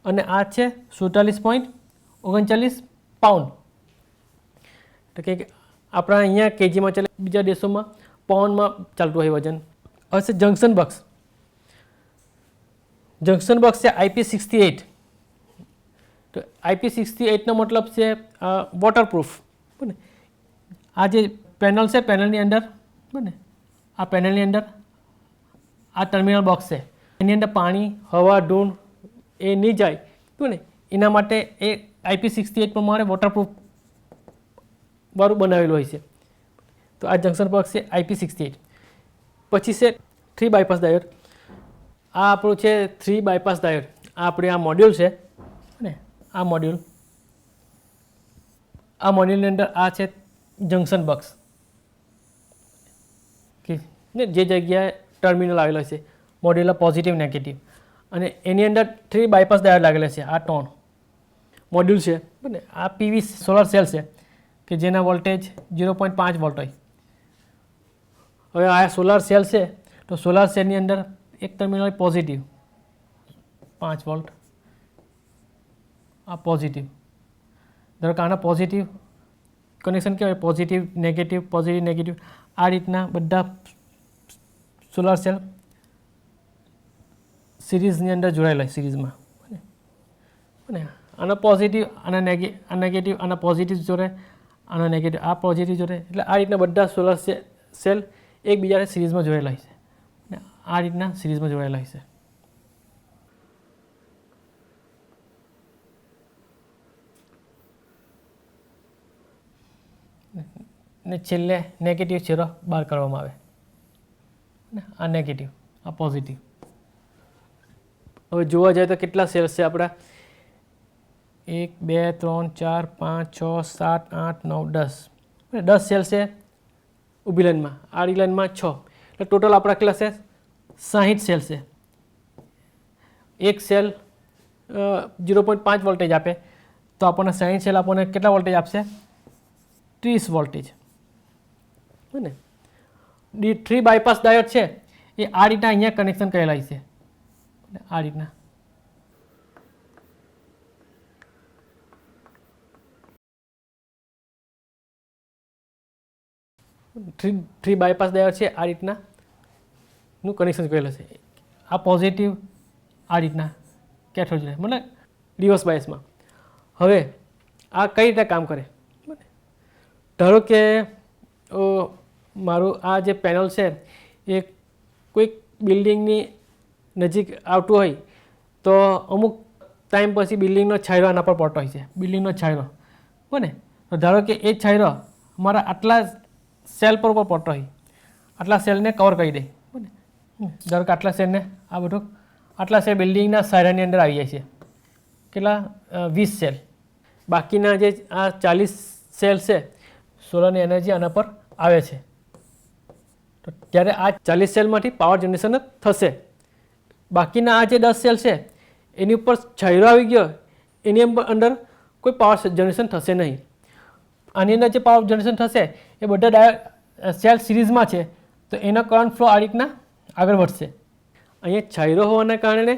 અને આ છે 47.39 પાઉન્ડ. તો કે આપણા અહીંયા કેજીમાં ચાલે, બીજા દેશોમાં પાઉન્ડમાં ચાલતું હોય વજન. હવે છે જંક્શન બોક્સ. જંક્શન બોક્સ છે IP68. તો IP68નો મતલબ છે વોટરપ્રૂફ. બને આ જે પેનલ છે પેનલની અંદર બને આ પેનલની અંદર આ ટર્મિનલ બોક્સ છે, એની અંદર પાણી હવા ધૂળ એ નહીં જાય. બને એના માટે એ IP68 પ્રમાણે વોટરપ્રૂફ વાળું બનાવેલું હોય છે. તો આ જંક્શન બોક્સ છે IP68. પછી છે 3 બાયપાસ ડાયોડ. આ આપણું છે 3 બાયપાસ ડાયોડ. આ આપણે આ મોડ્યુલ છે ને આ મોડ્યુલની અંદર આ છે જંક્શન બોક્સ કે ને જે જગ્યાએ ટર્મિનલ આવેલો છે મોડ્યુલના પોઝિટિવ નેગેટિવ, અને એની અંદર 3 બાયપાસ ડાયોડ લાગેલા છે. આ ટોન મોડ્યુલ છે ને આ પીવી સોલર સેલ છે કે જેના વોલ્ટેજ 0.5 વોલ્ટ હોય. હવે આ સોલાર સેલ છે તો સોલાર સેલની અંદર એક ટર્મિનલ પોઝિટિવ 5 વોલ્ટ, આ પોઝિટિવ. ધારો કે આના પોઝિટિવ કનેક્શન કહેવાય, પોઝિટિવ નેગેટિવ. આ રીતના બધા સોલાર સેલ સિરીઝની અંદર જોડાયેલા સિરીઝમાં, અને આનો પોઝિટિવ આના નેગેટિવ, આના પોઝિટિવ જોડે આના નેગેટિવ, આ પોઝિટિવ જોડે. એટલે આ રીતના બધા સોલાર સેલ એકબીજાને સિરીઝમાં જોડાયેલા છે અને આ રીતના સિરીઝમાં જોડાયેલા છે. ને છેલ્લે નેગેટિવ છેડો બહાર કાઢવામાં આવે, આ નેગેટિવ, આ પોઝિટિવ. હવે જોવા જાય તો કેટલા સેલ્સ છે આપણા? 1 2 3 4 5 6 7 8 9 10. 10 સેલ છે ઊભી લાઈનમાં, આડી લાઈનમાં 6. એટલે ટોટલ આપણા કેટલા છે? 60 સેલ છે. એક સેલ 0.5 વોલ્ટેજ આપે તો આપણને 60 સેલ આપણને કેટલા વોલ્ટેજ આપશે? 30 વોલ્ટેજ. ને 3 બાયપાસ ડાયોડ છે એ આ રીતના અહીંયા કનેક્શન કરેલા છે, આ રીતના. થ્રી બાયપાસ ડાયોડ છે આ રીતના નું કનેક્શન કરેલું છે. આ પોઝિટિવ આ રીતના કેથોડ છે, મતલબ રિવર્સ બાયસમાં. હવે આ કઈ રીતે કામ કરે? ધારો કે મારું આ જે પેનલ છે એ કોઈક બિલ્ડિંગની નજીક આવતું હોય તો અમુક ટાઈમ પછી બિલ્ડિંગનો છાંયડો આના પર પડતો હોય છે, બિલ્ડિંગનો છાંયડો, બને. તો ધારો કે એ છાંયડો અમારા આટલા સેલ પર પડતો હોય, આટલા સેલને કવર કરી દે, બને. ધારો કે આટલા સેલને આ બધું આટલા સેલ બિલ્ડિંગના સાયરાની અંદર આવી જાય છે. કેટલા? 20 સેલ. બાકીના જે આ 40 સેલ છે સોલરની એનર્જી આના પર આવે છે. તો ત્યારે આ 40 સેલમાંથી પાવર જનરેશન થશે. બાકીના આ જે 10 સેલ છે એની ઉપર છાંયડો આવી ગયો, એની અંદર કોઈ પાવર જનરેશન થશે નહીં. આની અંદર જે પાવર જનરેશન થશે એ બધા સેલ સિરીઝમાં છે તો એનો કરંટ ફ્લો આ રીતના આગળ વધશે. અહીંયા છાંયડો હોવાના કારણે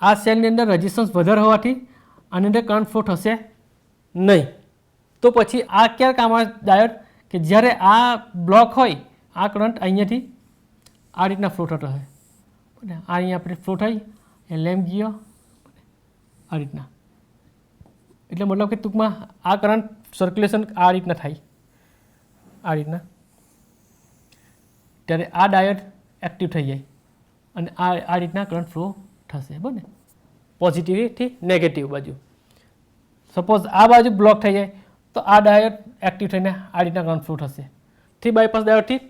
આ સેલની અંદર રેઝિસ્ટન્સ વધારે હોવાથી આની અંદર કરંટ ફ્લો થશે નહીં. તો પછી આ ક્યારે કામ આવે ડાયોડ? કે જ્યારે આ બ્લોક હોય આ કરંટ અહીંયાથી આ રીતના ફ્લો થતો હોય, આ અહીંયા આપણે ફ્લો થઈ એ લેમ્પ ગયો આ રીતના. એટલે મતલબ કે ટૂંકમાં આ કરંટ સર્ક્યુલેશન આ રીતના થાય, આ રીતના. ત્યારે આ ડાયોડ એક્ટિવ થઈ જાય અને આ રીતના કરંટ ફ્લો થશે, બને. પોઝિટિવથી નેગેટિવ બાજુ. સપોઝ આ બાજુ બ્લોક થઈ જાય તો આ ડાયોડ એક્ટિવ થઈને આ રીતના કરંટ ફ્લો થશે. 3 બાયપાસ ડાયોડથી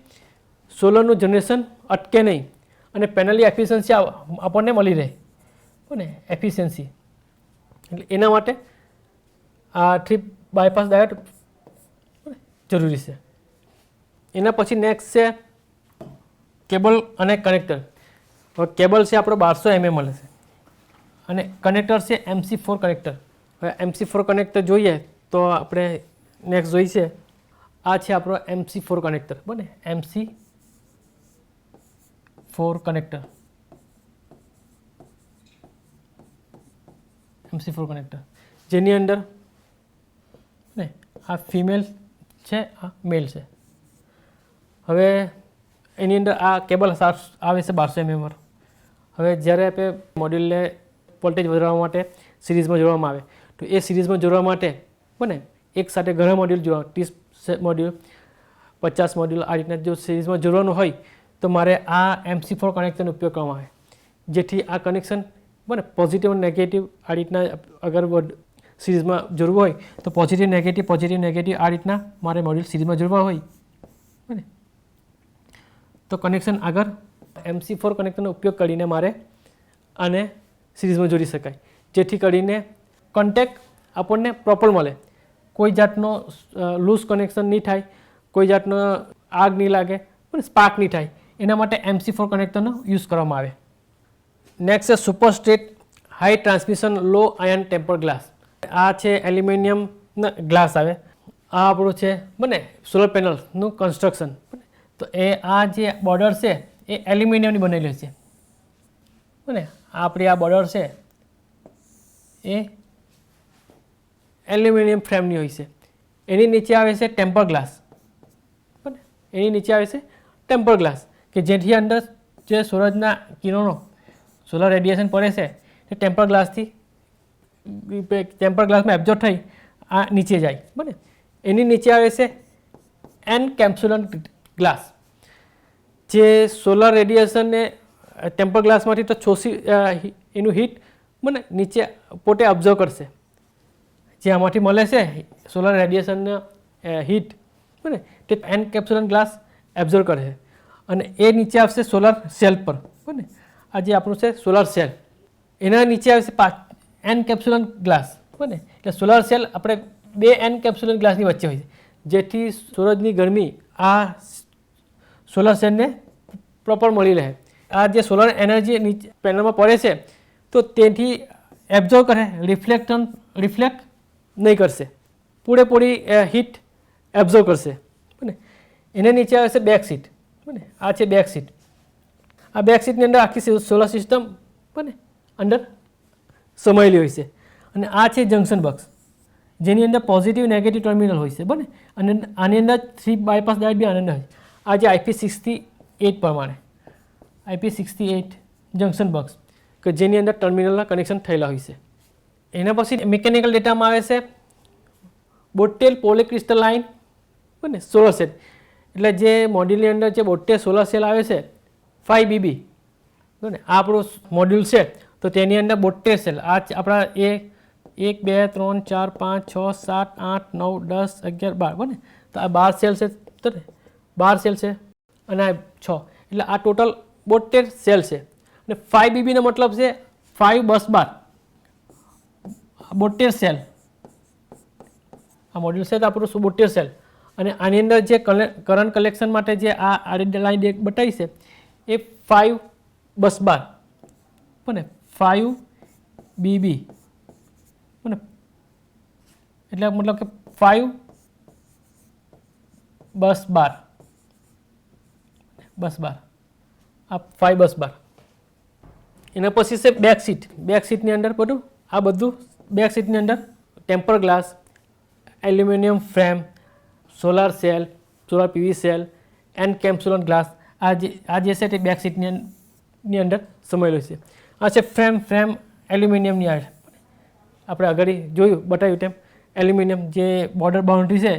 સોલરનું જનરેશન અટકે નહીં અને પેનલની એફિશિયન્સી આપણને મળી રહે, બને. એફિશિયન્સી એટલે એના માટે આ 3 બાયપાસ ડાયોડ જરૂરી છે. એના પછી નેક્સ્ટ છે કેબલ અને કનેક્ટર. હવે કેબલ છે આપણો 1200 mm મળે છે અને કનેક્ટર છે MC4 કનેક્ટર. હવે MC4 કનેક્ટર જોઈએ તો આપણે નેક્સ્ટ જોઈ છે આ છે આપણો MC4 કનેક્ટર, બને. MC4 કનેક્ટર, MC4 કનેક્ટર જેની અંદર ને આ ફિમેલ છે, આ મેલ છે. હવે એની અંદર આ કેબલ આવે છે 1200 mm. હવે જ્યારે આપણે મોડ્યુલને વોલ્ટેજ વધારવા માટે સિરીઝમાં જોડવામાં આવે તો એ સિરીઝમાં જોડવા માટે બને એક સાથે ઘણા મોડ્યુલ જોવા, 30 મોડ્યુલ 50 મોડ્યુલ આ રીતના જો સિરીઝમાં જોડવાનું હોય તો મારે આ MC4 કનેક્શનનો ઉપયોગ કરવામાં આવે, જેથી આ કનેક્શન બને પોઝિટિવ અને નેગેટિવ આ રીતના અગર સિરીઝમાં જોડવું હોય તો પોઝિટિવ નેગેટિવ આ રીતના મારે મોડ્યુલ સિરીઝમાં જોડવા હોય, બને. તો કનેક્શન આગળ MC4 કનેક્શનનો ઉપયોગ કરીને મારે આને સિરીઝમાં જોડી શકાય, જેથી કરીને કોન્ટેક્ટ આપણને પ્રોપર મળે, કોઈ જાતનો લૂઝ કનેક્શન નહીં થાય, કોઈ જાતનો આગ નહીં લાગે, પણ સ્પાર્ક નહીં થાય, એના માટે MC4 કનેક્ટરનો યુઝ કરવામાં આવે. નેક્સ્ટ છે સુપર સ્ટ્રેટ હાઈ ટ્રાન્સમિશન લો આયન ટેમ્પર ગ્લાસ. આ છે એલ્યુમિનિયમના ગ્લાસ આવે. આ આપણું છે બને સોલર પેનલનું કન્સ્ટ્રક્શન. તો એ આ જે બોર્ડર છે એ એલ્યુમિનિયમની બનેલી છે બને. આપણી આ બોર્ડર છે એ એલ્યુમિનિયમ ફ્રેમની હોય છે. એની નીચે આવે છે ટેમ્પર ગ્લાસ બને. એની નીચે આવે છે ટેમ્પર ગ્લાસ કે જેથી અંદર જે સૂરજના કિરણો સોલર રેડિયેશન પડે છે એ ટેમ્પર ગ્લાસમાં એબ્ઝોર્બ થઈ આ નીચે જાય બને. એની નીચે આવે છે એનકેપ્સ્યુલન ગ્લાસ, જે સોલર રેડિયેશનને ટેમ્પર ગ્લાસમાંથી તો શોષી એનું હીટ બને નીચે પોતે ઓબ્ઝર્વ કરશે. જે આમાંથી મળે છે સોલર રેડિયેશનનો હીટ બને તે એનકેપ્સ્યુલન ગ્લાસ એબ્ઝોર્વ કરે છે અને એ નીચે આવશે સોલર સેલ પર બને. આ જે આપણું છે સોલર સેલ, એના નીચે આવે છે એનકેપ્સ્યુલન ગ્લાસ બને. એટલે સોલર સેલ આપણે બે એનકેપ્સ્યુલન ગ્લાસની વચ્ચે હોય છે, જેથી સૂરજની ગરમી આ સોલર સેલને પ્રોપર મળી રહે. આ જે સોલર એનર્જી નીચે પેનલમાં પડે છે તો તેથી એબ્ઝોર્વ કરે, રિફ્લેક્ટ નહીં કરશે, પૂરેપૂરી હીટ એબ્ઝોર્વ કરશે બને. એને નીચે આવે છે બેક સીટ બને. આ છે બેક સીટ. આ બેક સીટની અંદર આખી સોલર સિસ્ટમ બને અંદર સમાયેલી હોય છે. અને આ છે જંક્શન બોક્સ, જેની અંદર પોઝિટિવ નેગેટિવ ટર્મિનલ હોય છે બને. અને આની અંદર 3 બાયપાસ ડાયોડ બી આની અંદર હોય. આ જે IP68 પ્રમાણે IP68 જંક્શન બોક્સ કે જેની અંદર ટર્મિનલના કનેક્શન થયેલા હોય છે. એના પછી મિકેનિકલ ડેટામાં આવે છે બોટેલ પોલીક્રિસ્ટલાઇન બને સોલર સેલ. એટલે જે મોડ્યુલની અંદર જે બોટેલ સોલર સેલ આવે છે 5BB બને. આ આપણું મોડ્યુલ છે તો તેની અંદર બોટેલ સેલ આ આપણા 1 2 3 4 5 6 7 8 9 10 11 12 બને. તો આ 12 સેલ છે, 12 સેલ છે અને આ 6, એટલે આ ટોટલ 72 સેલ છે. અને 5BB નો મતલબ છે 5 બસ બાર 72 સેલ. આ મોડ્યુલ છે તો આપણું 72 સેલ. અને આની અંદર જે કરંટ કલેક્શન માટે જે આ લાઈન બતાવી છે એ 5 બસ બાર બને 5BB બને. એટલે મતલબ કે 5 બસ બાર આ 5 બસ બાર. એના પછી છે બેક સીટ. બેક સીટની અંદર બધું આ બધું બેક સીટની અંદર temper glass, aluminium frame, solar cell, solar PV cell, encapsulant glass આ જે છે તે બેક સીટની અંદર સમાયેલું છે. આ છે ફ્રેમ એલ્યુમિનિયમની આવે. આપણે આગળ જોયું બતાવ્યું તેમ એલ્યુમિનિયમ જે બોર્ડર બાઉન્ડ્રી છે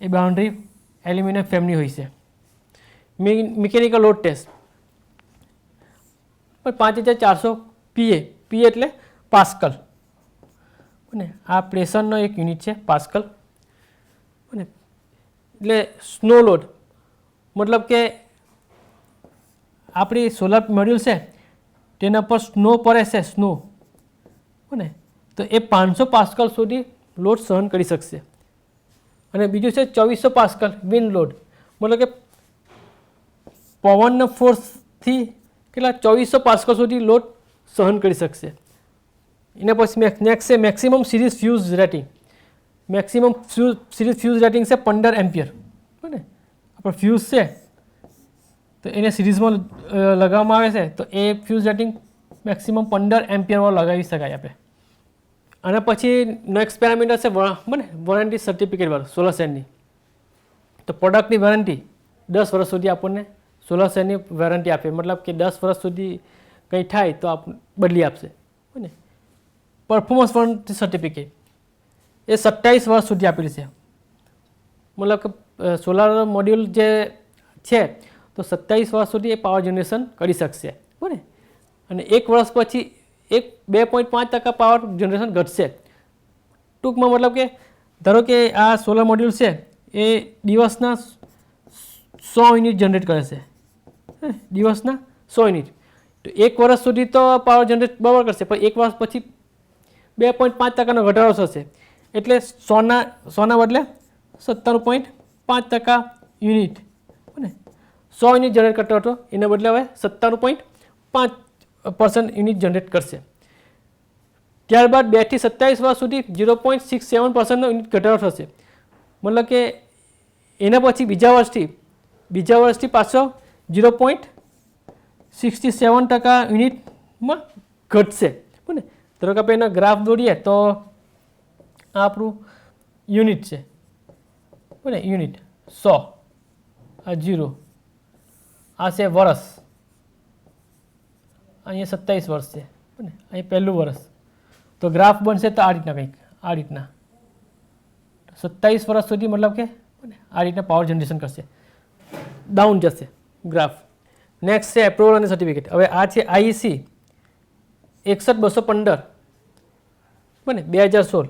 એ બાઉન્ડ્રી એલ્યુમિનિયમ ફ્રેમની હોય છે. મિકેનિકલ લોડ ટેસ્ટ 5400 PA એટલે પાસ્કલ બને. આ પ્રેશરનો એક યુનિટ છે પાસ્કલ બને. એટલે સ્નો લોડ મતલબ કે આપણી સોલર મોડ્યુલ છે તેના પર સ્નો પડે છે સ્નો બને તો એ 500 પાસ્કલ સુધી લોડ સહન કરી શકશે. અને બીજું છે 2400 પાસ્કલ વિન્ડ લોડ, મતલબ કે પવનના ફોર્સથી કેટલા 2400 પાસ્કલ સુધી લોડ સહન કરી શકશે. એના પછી નેક્સ્ટ છે maximum series fuse rating. Maximum series fuse rating છે 15 એમ્પિયર બને. આપણે ફ્યુઝ છે તો એને સિરીઝમાં લગાવવામાં આવે છે તો એ ફ્યુઝ રેટિંગ મેક્સિમમ 15 એમ્પિયરવાળો લગાવી શકાય આપણે. અને પછી નેક્સ્ટ પેરામીટર છે બને વોરંટી સર્ટિફિકેટવાળું સોલર સેલની. તો પ્રોડક્ટની વોરંટી 10 વર્ષ સુધી આપણને સોલર સેલની વોરંટી આપે, મતલબ કે 10 વર્ષ સુધી કંઈ થાય તો બદલી આપશે બને. પરફોર્મન્સ વોરંટી સર્ટિફિકેટ એ 27 વર્ષ સુધી આપેલી છે. મતલબ કે સોલાર મોડ્યુલ જે છે તો 27 વર્ષ સુધી એ પાવર જનરેશન કરી શકશે બને. અને 1 વર્ષ પછી 2.5% પાવર જનરેશન ઘટશે. ટૂંકમાં મતલબ કે ધારો કે આ સોલર મોડ્યુલ છે એ દિવસના 100 યુનિટ જનરેટ કરે છે, દિવસના 100 યુનિટ. તો 1 વર્ષ સુધી તો પાવર જનરેટ બરાબર કરશે, પણ 1 વર્ષ પછી 2.5% ઘટાડો થશે. એટલે 100ના બદલે 97.5% યુનિટ, ને 100 યુનિટ જનરેટ કરતો હતો એના બદલે હવે 97.5% યુનિટ જનરેટ કરશે. ત્યારબાદ 2 થી 27 વર્ષ સુધી 0.67%નો યુનિટ ઘટાડો થશે. મતલબ કે એના પછી બીજા વર્ષથી પાછો 0.67% યુનિટમાં ઘટશે. બરાબર. ધારો કે આપણે એનો ગ્રાફ દોરીએ તો આ આપણું યુનિટ છે, બરાબર. યુનિટ 100, આ 0, આ છે વર્ષ, અહીંયા 27 વર્ષ છે, બરાબર. અહીં પહેલું વર્ષ. તો ગ્રાફ બનશે તો આ રીતના કંઈક, આ રીતના 27 વર્ષ સુધી, મતલબ કે આ રીતના પાવર જનરેશન કરશે. ડાઉન જશે ગ્રાફ. નેક્સ્ટ છે એપ્રુવલ અને સર્ટિફિકેટ. હવે આ છે આઈસી 61215, બરાબર, 2016.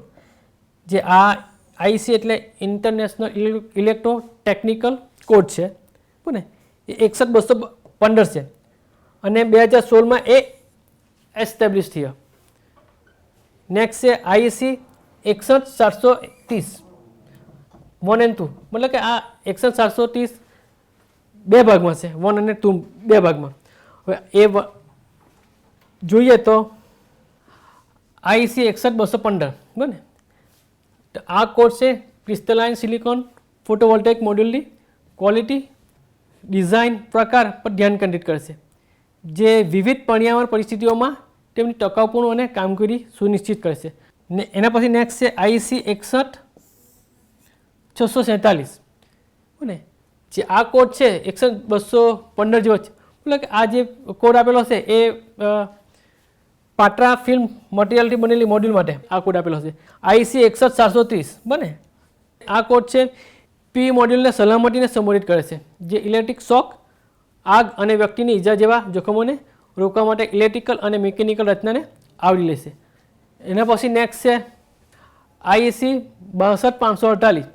જે આ આઈસી એટલે ઇન્ટરનેશનલ ઇલેક્ટ્રો ટેકનિકલ કોડ છે, બરાબર. એ 61215 છે અને 2016માં એ એસ્ટેબ્લિશ થયા. નેક્સ્ટ છે આઈસી 61730 1 and 2, મતલબ કે આ 61730 બે ભાગમાં છે, 1 અને 2 બે ભાગમાં. હવે એ જોઈએ તો આઈસી 61215, બરાબર. તો આ કોડ છે ક્રિસ્ટલાઇન સિલિકોન ફોટોવોલ્ટેઇક મોડ્યુલની ક્વોલિટી, ડિઝાઇન, પ્રકાર પર ધ્યાન કેન્દ્રિત કરશે, જે વિવિધ પર્યાવરણ પરિસ્થિતિઓમાં તેમની ટકાઉપણું અને કામગીરી સુનિશ્ચિત કરશે. ને એના પછી નેક્સ્ટ છે આઈસી 61647, બરાબર. જે આ કોડ છે 61215 જેવો છે, મતલબ કે આ જે કોડ આપેલો છે એ પાટ્રા ફિલ્મ મટીરિયલથી બનેલી મોડ્યુલ માટે આ કોડ આપેલો છે આઈસી 61730, બરાબર. આ કોડ છે પી મોડ્યુલને સલામતીને સંબોધિત કરે છે, જે ઇલેક્ટ્રિક શોક, આગ અને વ્યક્તિની ઈજા જેવા જોખમોને રોકવા માટે ઇલેક્ટ્રિકલ અને મિકેનિકલ રચનાને આવરી લેશે. એના પછી નેક્સ્ટ છે આઈસી 62548.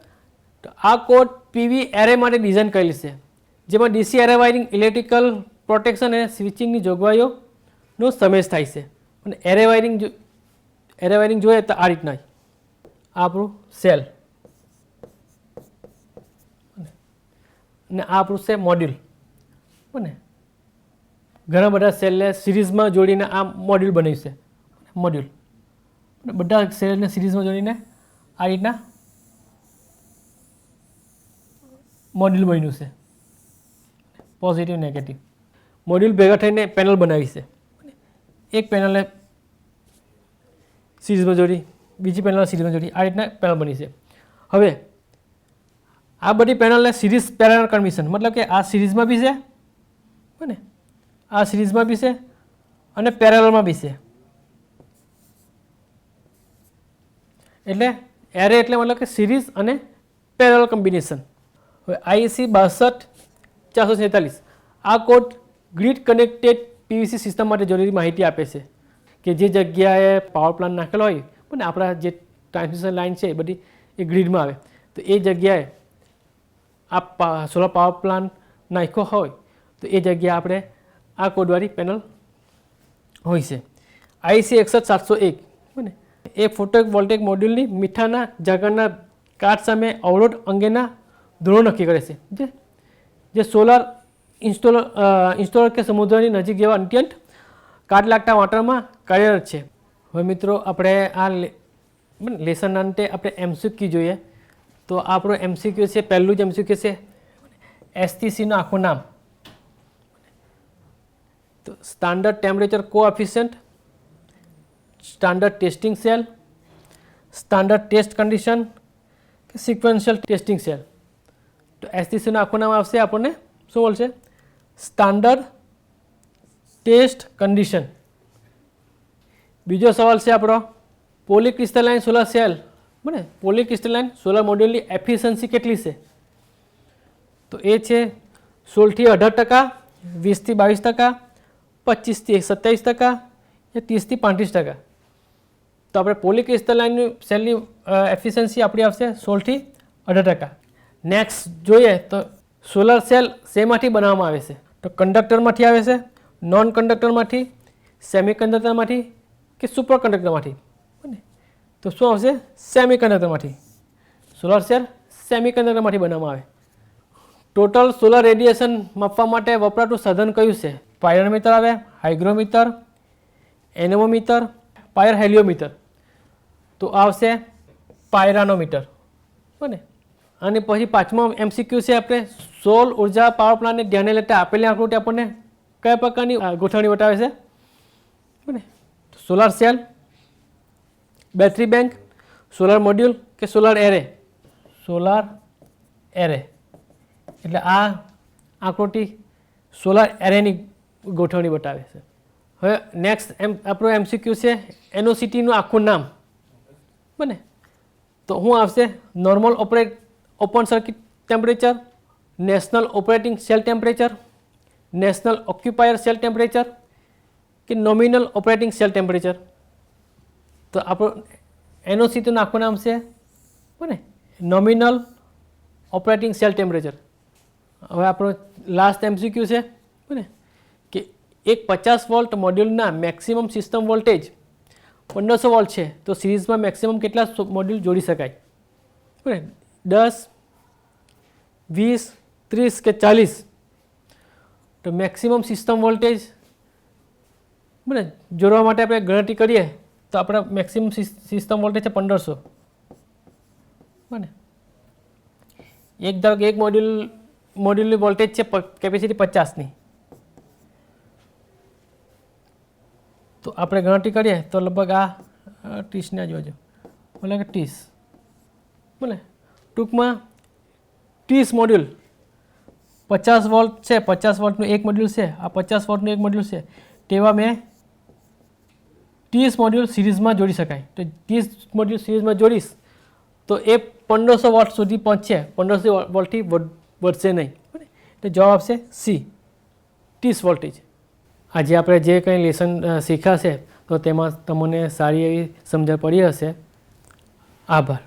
તો આ કોડ પીવી એરે માટે ડિઝાઇન કરેલી છે, જેમાં DC array wiring, electrical protection અને સ્વિચિંગની જોગવાઈઓનો સમાવેશ થાય છે. અને એરે વાયરિંગ જોઈએ તો આ રીતના આપણું સેલ, ને આ આપણું છે મોડ્યુલ, બરાબર. ઘણા બધા સેલને સિરીઝમાં જોડીને આ મોડ્યુલ બન્યું છે. મોડ્યુલ બધા સેલને સિરીઝમાં જોડીને આ રીતના મોડ્યુલ બન્યું છે, પોઝિટિવ નેગેટિવ મોડ્યુલ ભેગા થઈને પેનલ બનાવી છે. એક પેનલને સિરીઝમાં જોડી, બીજી પેનલને સિરીઝમાં જોડી, આ રીતના પેનલ બની છે. હવે આ બધી પેનલને સિરીઝ પેરેલલ કન્ડિશન, મતલબ કે આ સિરીઝમાં બી છે, બરાબર, આ સિરીઝમાં બી છે અને પેરેલલમાં બી છે. એટલે એરે એટલે મતલબ કે સિરીઝ અને પેરેલલ કોમ્બિનેશન. હવે આઈસી 62447 આ code grid connected PVC system માટે જરૂરી માહિતી આપે છે, કે જે જગ્યાએ પાવર પ્લાન્ટ નાખેલો હોય, પણ આપણા જે ટ્રાન્સમિશન લાઇન છે એ બધી એ ગ્રીડમાં આવે, તો એ જગ્યાએ આ સોલર પાવર પ્લાન્ટ નાખ્યો હોય તો એ જગ્યાએ આપણે આ કોડવાળી પેનલ હોય છે. આઈસી 61701, બરાબર. એ ફોટોવોલ્ટેઇક મોડ્યુલની મીઠાના ઝાકળના કાટ સામે અવરોધ અંગેના ધોરણો નક્કી કરે છે, જે સોલાર ઇન્સ્ટોલર કે સમુદ્રની નજીક જેવા અત્યંત કાટ લાગતા વાતાવરણમાં કાર્યરત છે. હવે મિત્રો આપણે આ લેસનના અંતે આપણે એમસીક્યુ જોઈએ. તો આપણો એમસીક્યુ છે, પહેલું જ એમસીક્યુ છે એસટીસીનું આખું નામ. તો standard temperature coefficient, standard testing cell, standard test condition કે સિક્વન્શિયલ ટેસ્ટિંગ સેલ. તો એસટીસીનું આખું નામ આવશે આપણને શું બોલશે? Standard test condition. બીજો સવાલ છે આપણો પોલીક્રિસ્ટલાઇન સોલર સેલ, બરાબર. પોલીક્રિસ્ટલાઇન સોલર મોડ્યુલની એફિશિયન્સી કેટલી છે? તો એ છે 16 થી 18%, 20 થી 22%, 25 થી 27% या 30 થી 35%. તો આપણે પોલીક્રિસ્ટલાઇન સેલની એફિશિયન્સી આપણી આવશે 16 થી 18%. નેક્સ્ટ જોઈએ તો સોલર સેલ શેમાંથી બનાવવામાં આવે છે? તો કંડક્ટરમાંથી આવે છે, નોન કંડક્ટરમાંથી, સેમી કંડક્ટરમાંથી કે સુપર કંડક્ટરમાંથી, બરાબર. તો શું આવશે? સેમિકન્ડક્ટરમાંથી. સોલાર સેલ સેમિકન્ડક્ટરમાંથી બનાવવામાં આવે. ટોટલ સોલાર રેડિયેશન માપવા માટે વપરાતું સાધન કયું છે? પાયરોમીટર આવે, હાઇગ્રોમીટર, એનેમોમીટર, પાયર હેલિયોમીટર. તો આવશે પાયરાનોમીટર. બને. અને પછી પાંચમો MCQ છે આપણે સૌર ઉર્જા પાવર પ્લાન્ટને ધ્યાને લેતા આપેલી આકૃતિ આપણને કયા પ્રકારની ગોઠવણી બતાવે છે? બને. Solar cell, battery bank, solar module કે સોલાર એરે? Solar array. એટલે આ આકૃતિ સોલાર એરેની ગોઠવણી બતાવે છે. હવે નેક્સ્ટ આપણો MCQ છે NOCTનું આખું નામ. બને. તો શું આવશે? Normal open circuit temperature, national operating cell temperature, national occupier cell temperature કે નોમિનલ ઓપરેટિંગ સેલ ટેમ્પરેચર? તો આપણું NOCTનું આખું નામ છે બને નોમિનલ ઓપરેટિંગ સેલ ટેમ્પરેચર. હવે આપણો લાસ્ટ MCQ છે બને કે એક 50 વોલ્ટ મોડ્યુલના મેક્સિમમ સિસ્ટમ વોલ્ટેજ 1500 વોલ્ટ છે તો સિરીઝમાં મેક્સિમમ કેટલા મોડ્યુલ જોડી શકાય? બરાબર. 10, 20, 30 કે 40? તો મેક્સિમમ સિસ્ટમ વોલ્ટેજ બરાબર જોડવા માટે આપણે ગણતરી કરીએ તો આપણા મેક્સિમમ સિસ્ટમ વોલ્ટેજ છે 1500. બરાબર. એક ધારો કે એક મોડ્યુલની વોલ્ટેજ છે કેપેસિટી 50ની. તો આપણે ગણતરી કરીએ તો લગભગ આ 30ને જોજો એટલે કે 30. બોલે ટૂંકમાં 30 મોડ્યુલ 50 વોલ્ટ છે, 50 વોલ્ટનું એક મોડ્યુલ છે, આ 50 વોલ્ટનું એક મોડ્યુલ છે, તેવા મેં 30 મોડ્યુલ સિરીઝમાં જોડી શકાય. તો 30 મોડ્યુલ સિરીઝમાં જોડીશ તો એ 1500 વોલ્ટ સુધી પહોંચશે, 1500 વોલ્ટથી વધશે નહીં. તો જવાબ આવશે સી, 30 વોલ્ટેજ. આજે આપણે જે કંઈ લેસન શીખ્યા છે તો તેમાં તમને સારી એવી સમજણ પડી હશે. આભાર.